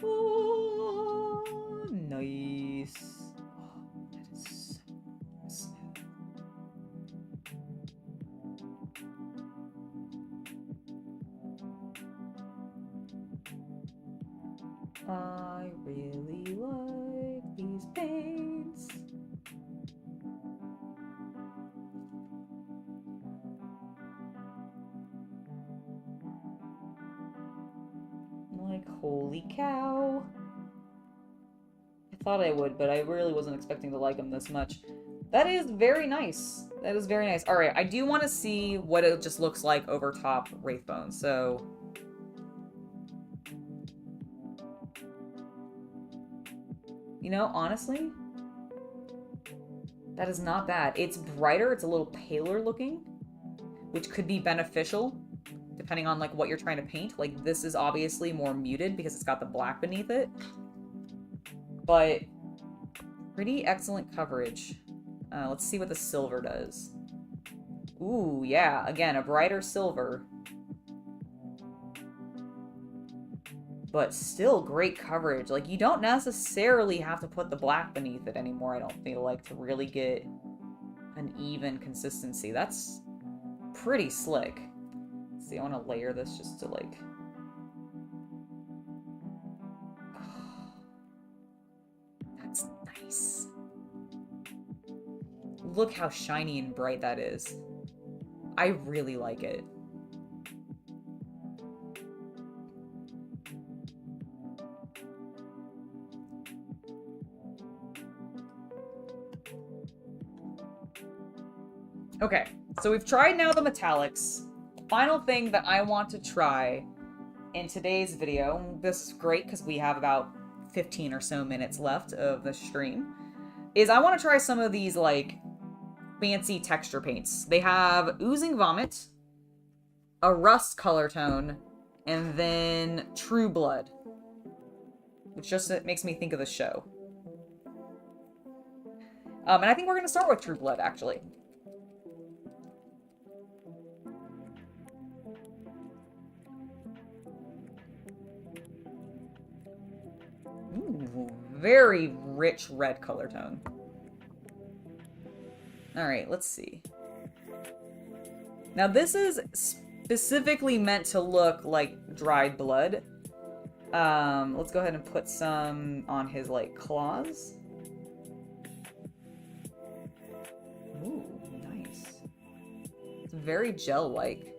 Oh, nice. Oh, that is so smooth. I really like these paints. Like, holy cow. I thought I would, but I really wasn't expecting to like them this much. That is very nice. That is very nice. Alright, I do want to see what it just looks like over top Wraithbone, so... You know, honestly, that is not bad. It's brighter, it's a little paler looking, which could be beneficial, depending on, like, what you're trying to paint. Like, this is obviously more muted because it's got the black beneath it. But pretty excellent coverage. Let's see what the silver does. Ooh, yeah. Again, a brighter silver. But still great coverage. Like, you don't necessarily have to put the black beneath it anymore, I don't feel like, to really get an even consistency. That's pretty slick. Let's see, I want to layer this just to, like... That's nice. Look how shiny and bright that is. I really like it. Okay, so we've tried now the metallics. Final thing that I want to try in today's video, this is great because we have about 15 or so minutes left of the stream, is I want to try some of these, like, fancy texture paints. They have Oozing Vomit, a Rust color tone, and then True Blood, which just makes me think of the show. And I think we're going to start with True Blood, actually. Ooh, very rich red color tone. Alright, let's see. Now this is specifically meant to look like dried blood. Let's go ahead and put some on his, like, claws. Ooh, nice. It's very gel-like.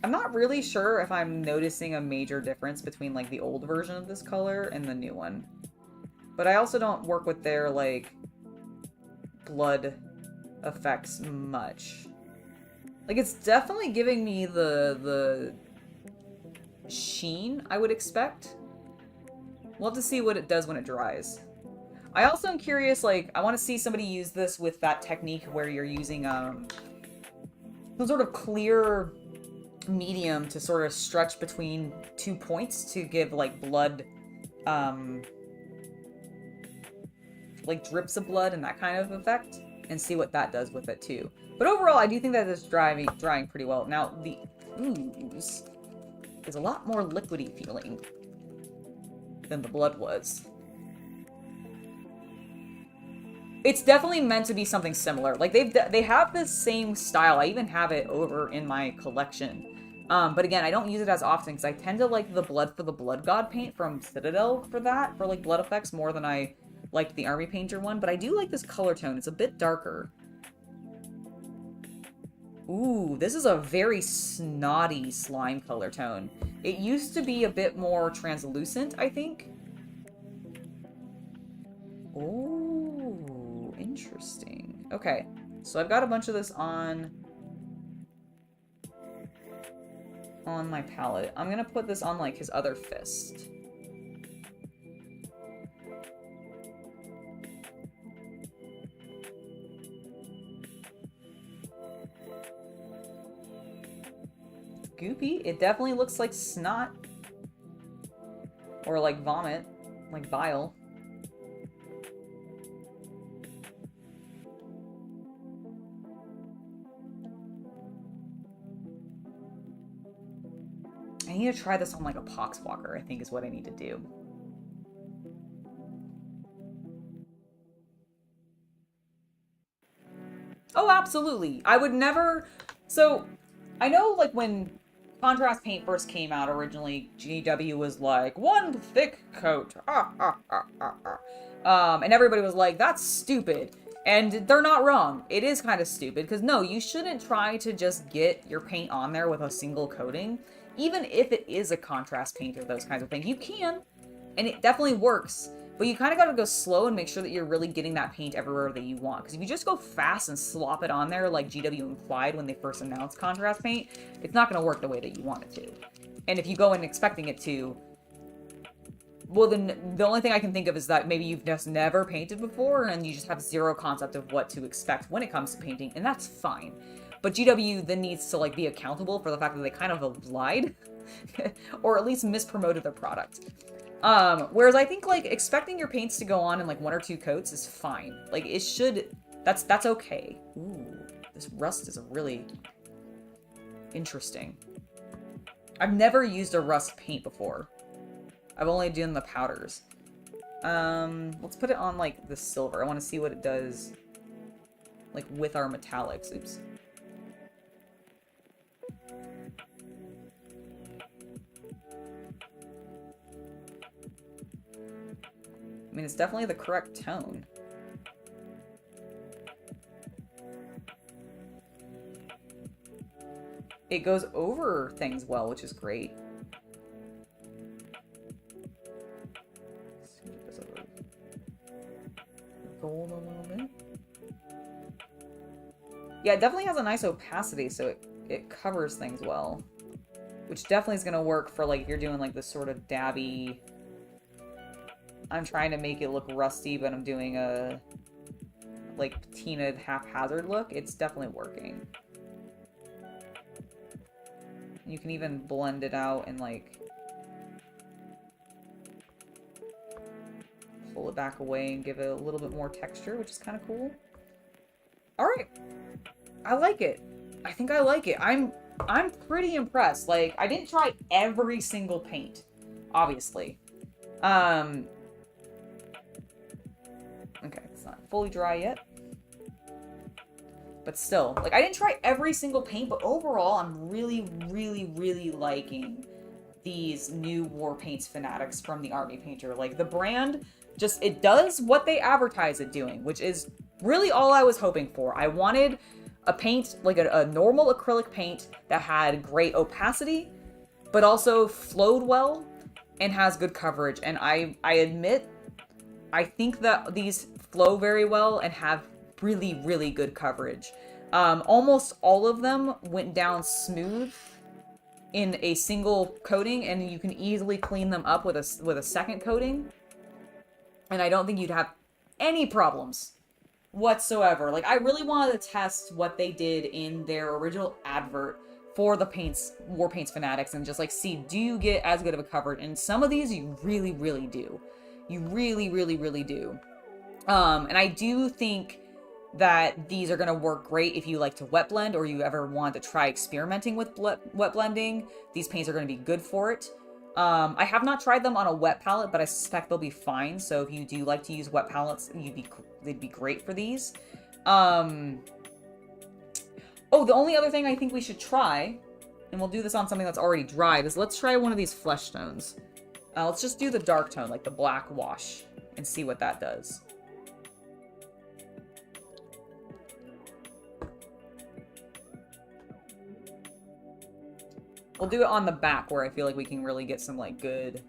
I'm not really sure if I'm noticing a major difference between, like, the old version of this color and the new one. But I also don't work with their, like, blood effects much. Like, it's definitely giving me the sheen I would expect. We'll have to see what it does when it dries. I also am curious, like, I want to see somebody use this with that technique where you're using, some sort of clear medium to sort of stretch between 2 points to give, like, blood, like, drips of blood and that kind of effect, and see what that does with it too. But overall, I do think that it's drying pretty well. Now, the ooze is a lot more liquidy feeling than the blood was. It's definitely meant to be something similar. Like, they have this same style. I even have it over in my collection. But again, I don't use it as often because I tend to like the Blood for the Blood God paint from Citadel for that, for, like, blood effects more than I liked the Army Painter one. But I do like this color tone. It's a bit darker. Ooh, this is a very snotty slime color tone. It used to be a bit more translucent, I think. Oh, interesting. Okay, so I've got a bunch of this on my palette. I'm gonna put this on, like, his other fist. Goopy. It definitely looks like snot. Or like vomit. Like bile. I need to try this on like a poxwalker, I think is what I need to do. Oh, absolutely. I would never... So, I know like when contrast paint first came out originally, GW was like, one thick coat. And everybody was like, that's stupid. And they're not wrong. It is kind of stupid, because no, you shouldn't try to just get your paint on there with a single coating. Even if it is a contrast paint or those kinds of things. You can, and it definitely works. But you kind of got to go slow and make sure that you're really getting that paint everywhere that you want. Because if you just go fast and slop it on there like GW implied when they first announced contrast paint, it's not going to work the way that you want it to. And if you go in expecting it to, well, then the only thing I can think of is that maybe you've just never painted before and you just have zero concept of what to expect when it comes to painting, and that's fine. But GW then needs to like be accountable for the fact that they kind of lied or at least mispromoted their product. Whereas I think like expecting your paints to go on in like 1 or 2 coats is fine. Like it should, that's okay. Ooh, this rust is a really interesting. I've never used a rust paint before. I've only done the powders. Let's put it on like the silver. I want to see what it does like with our metallics. Oops. I mean, it's definitely the correct tone. It goes over things well, which is great. Let's see if it goes over gold a little bit. Yeah, it definitely has a nice opacity, so it covers things well. Which definitely is going to work for, like, if you're doing, like, this sort of dabby... I'm trying to make it look rusty, but I'm doing a, like, patinaed haphazard look. It's definitely working. You can even blend it out and, like, pull it back away and give it a little bit more texture, which is kind of cool. Alright. I like it. I think I like it. I'm pretty impressed. Like, I didn't try every single paint, obviously. Okay, it's not fully dry yet. But still, like, I didn't try every single paint, but overall, I'm really, really, really liking these new war paints Fanatics from the Army Painter. Like, the brand just, it does what they advertise it doing, which is really all I was hoping for. I wanted a paint, like a normal acrylic paint that had great opacity, but also flowed well and has good coverage. And I admit, I think that these flow very well and have really, really good coverage. Almost all of them went down smooth in a single coating, and you can easily clean them up with a second coating. And I don't think you'd have any problems whatsoever. Like, I really wanted to test what they did in their original advert for the War Paints Fanatics, and just like see, do you get as good of a coverage? And some of these you really, really do. You really, really, really do. And I do think that these are going to work great if you like to wet blend, or you ever want to try experimenting with wet blending. These paints are going to be good for it. I have not tried them on a wet palette, but I suspect they'll be fine. So if you do like to use wet palettes, they'd be great for these. Oh, the only other thing I think we should try, and we'll do this on something that's already dried, is let's try one of these flesh tones. Let's just do the dark tone, like the black wash, and see what that does. We'll do it on the back where I feel like we can really get some, like, good...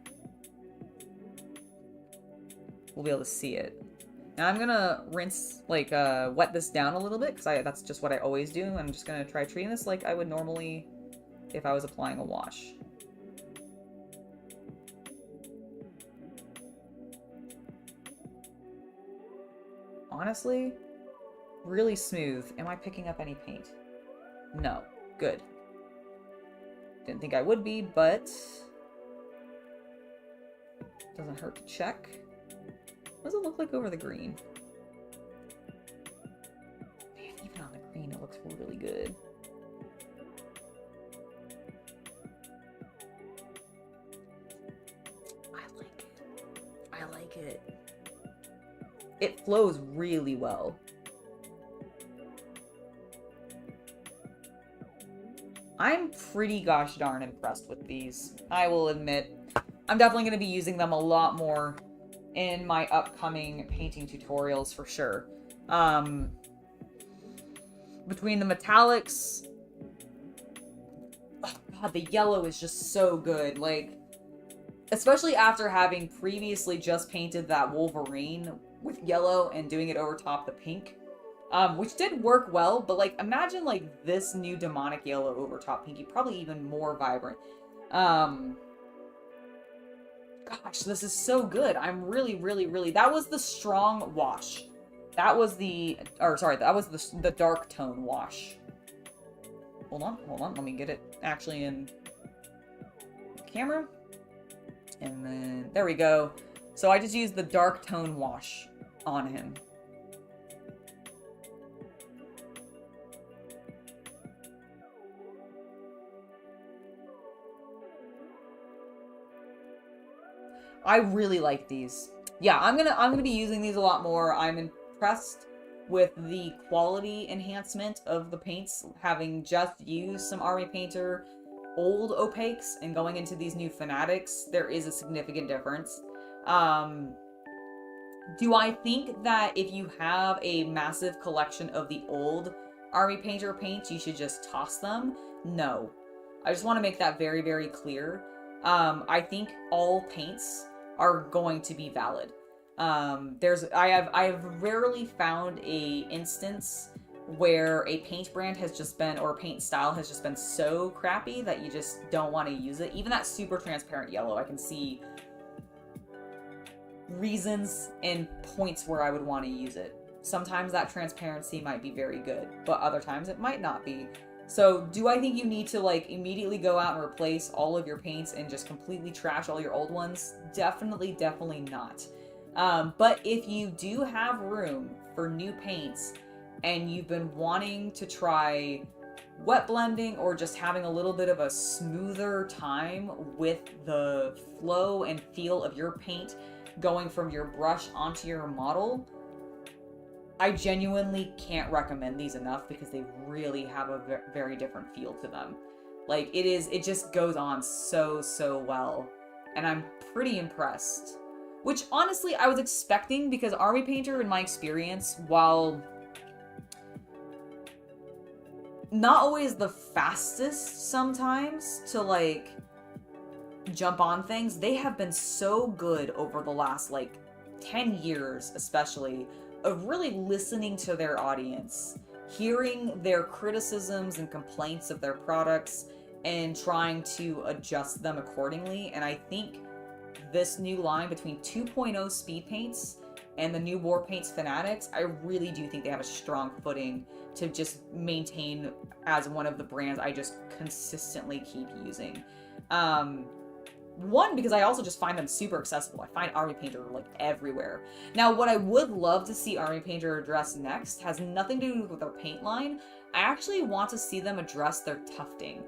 We'll be able to see it. Now I'm gonna rinse, like, wet this down a little bit, because that's just what I always do. I'm just gonna try treating this like I would normally if I was applying a wash. Honestly, really smooth. Am I picking up any paint? No. Good. Didn't think I would be, but doesn't hurt to check. What does it look like over the green? Man, even on the green, it looks really good. I like it. I like it. It flows really well. I'm pretty gosh darn impressed with these. I will admit, I'm definitely going to be using them a lot more in my upcoming painting tutorials for sure. Between the metallics, oh god, the yellow is just so good. Like, especially after having previously just painted that Wolverine with yellow and doing it over top the pink, which did work well, but like, imagine like this new demonic yellow over top pinky, probably even more vibrant. Gosh, this is so good. I'm really, really... That was the strong wash. That was the... Or, sorry, that was the dark tone wash. Hold on. Let me get it actually in camera. And then... There we go. So I just used the dark tone wash on him. I really like these. Yeah, I'm gonna be using these a lot more. I'm impressed with the quality enhancement of the paints, having just used some Army Painter old opaques and going into these new Fanatics. There is a significant difference. Do I think that if you have a massive collection of the old Army Painter paints, you should just toss them? No. I just want to make that very, very clear. I think all paints are going to be valid. I have rarely found a instance where a paint brand has just been, or a paint style has just been so crappy that you just don't want to use it. Even that super transparent yellow, I can see reasons and points where I would want to use it. Sometimes that transparency might be very good, but other times it might not be. So, do I think you need to, like, immediately go out and replace all of your paints and just completely trash all your old ones? Definitely, definitely not. But if you do have room for new paints and you've been wanting to try wet blending or just having a little bit of a smoother time with the flow and feel of your paint going from your brush onto your model, I genuinely can't recommend these enough because they really have a very different feel to them. Like, it just goes on so well. And I'm pretty impressed. Which, honestly, I was expecting because Army Painter, in my experience, while not always the fastest sometimes to, like, jump on things, they have been so good over the last, like, 10 years, especially, of really listening to their audience, hearing their criticisms and complaints of their products, and trying to adjust them accordingly. And I think this new line between 2.0 speed paints and the new War Paints Fanatics, I really do think they have a strong footing to just maintain as one of the brands I just consistently keep using. One, because I also just find them super accessible. I find Army Painter, like, everywhere. Now, what I would love to see Army Painter address next has nothing to do with their paint line. I actually want to see them address their tufting.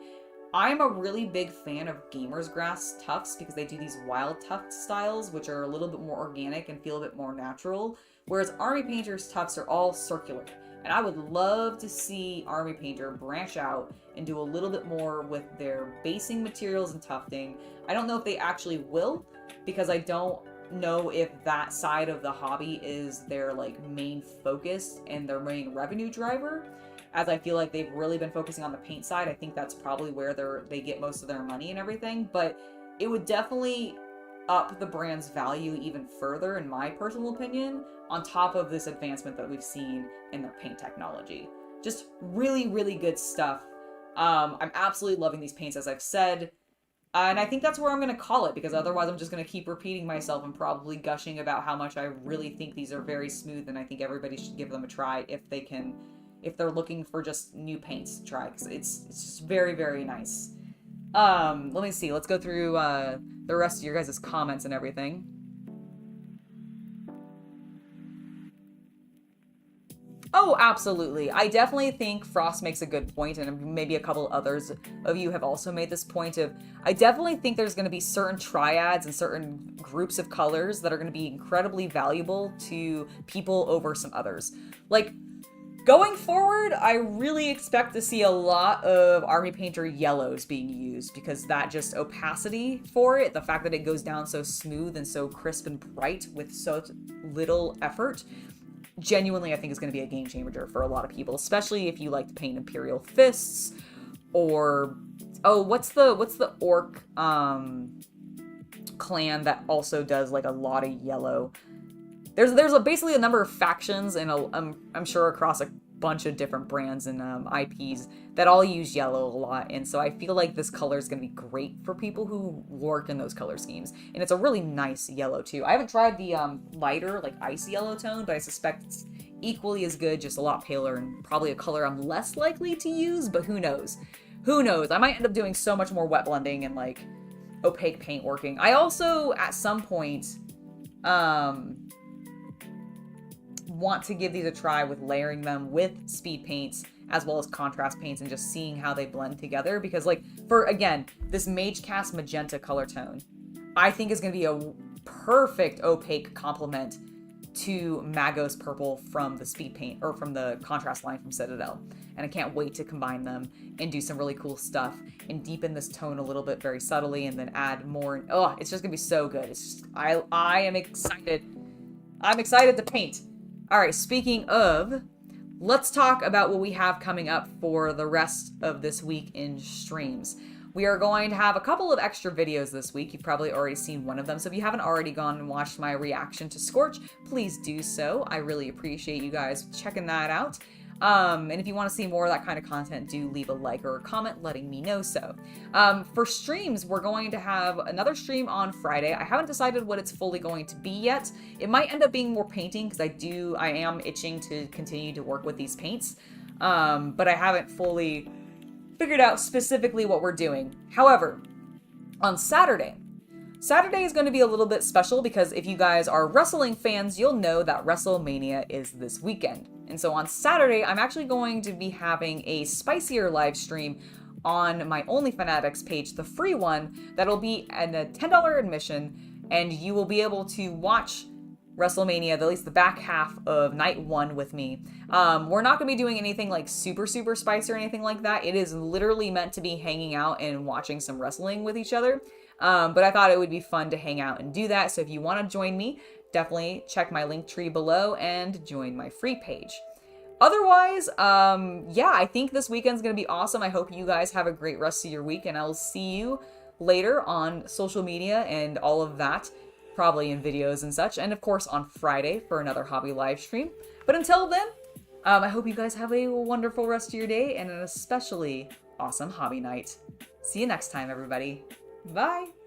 I'm a really big fan of Gamer's Grass tufts because they do these wild tuft styles, which are a little bit more organic and feel a bit more natural, whereas Army Painter's tufts are all circular. And I would love to see Army Painter branch out and do a little bit more with their basing materials and tufting. I don't know if they actually will, because I don't know if that side of the hobby is their, like, main focus and their main revenue driver. as I feel like they've really been focusing on the paint side. I think that's probably where they get most of their money and everything, but it would definitely up the brand's value even further, in my personal opinion, on top of this advancement that we've seen in their paint technology. Just really, really good stuff. I'm absolutely loving these paints, as I've said. And I think that's where I'm going to call it, because otherwise I'm just going to keep repeating myself and probably gushing about how much I really think these are very smooth, and I think everybody should give them a try if they're looking for just new paints to try, because it's just very, very nice. Let me see. Let's go through the rest of your guys' comments and everything. Oh, absolutely. I definitely think Frost makes a good point, and maybe a couple others of you have also made this point of, I definitely think there's going to be certain triads and certain groups of colors that are going to be incredibly valuable to people over some others. Like, going forward, I really expect to see a lot of Army Painter yellows being used, because that just opacity for it, the fact that it goes down so smooth and so crisp and bright with so little effort, genuinely I think is going to be a game changer for a lot of people, especially if you like to paint Imperial Fists, or what's the orc clan that also does like a lot of yellow. There's basically a number of factions, and I'm sure across a bunch of different brands and IPs that all use yellow a lot, and so I feel like this color is going to be great for people who work in those color schemes, and it's a really nice yellow too. I haven't tried the lighter, like ice yellow tone, but I suspect it's equally as good, just a lot paler, and probably a color I'm less likely to use, but who knows? Who knows? I might end up doing so much more wet blending and like opaque paint working. I also, at some point, want to give these a try with layering them with speed paints as well as contrast paints and just seeing how they blend together, because like, for again, this Mage Cast magenta color tone I think is going to be a perfect opaque complement to Magos purple from the speed paint, or from the contrast line from Citadel, and I can't wait to combine them and do some really cool stuff and deepen this tone a little bit very subtly, and then add more. Oh, it's just gonna be so good. It's just, I am excited. I'm excited to paint. All right, speaking of, let's talk about what we have coming up for the rest of this week in streams. We are going to have a couple of extra videos this week. You've probably already seen one of them, so if you haven't already gone and watched my reaction to Scorch, please do so. I really appreciate you guys checking that out. And if you want to see more of that kind of content, do leave a like or a comment letting me know so. For streams, we're going to have another stream on Friday. I haven't decided what it's fully going to be yet. It might end up being more painting, because I am itching to continue to work with these paints. But I haven't fully figured out specifically what we're doing. However, on Saturday is going to be a little bit special, because if you guys are wrestling fans, you'll know that WrestleMania is this weekend. And so on Saturday, I'm actually going to be having a spicier live stream on my Only Fanatics page, the free one, that'll be at a $10 admission, and you will be able to watch WrestleMania, at least the back half of night one with me. We're not going to be doing anything like super spicy or anything like that. It is literally meant to be hanging out and watching some wrestling with each other. But I thought it would be fun to hang out and do that. So if you want to join me, definitely check my link tree below and join my free page. Otherwise, yeah, I think this weekend's going to be awesome. I hope you guys have a great rest of your week, and I'll see you later on social media and all of that, probably in videos and such, and of course on Friday for another hobby live stream. But until then, I hope you guys have a wonderful rest of your day and an especially awesome hobby night. See you next time, everybody. Bye!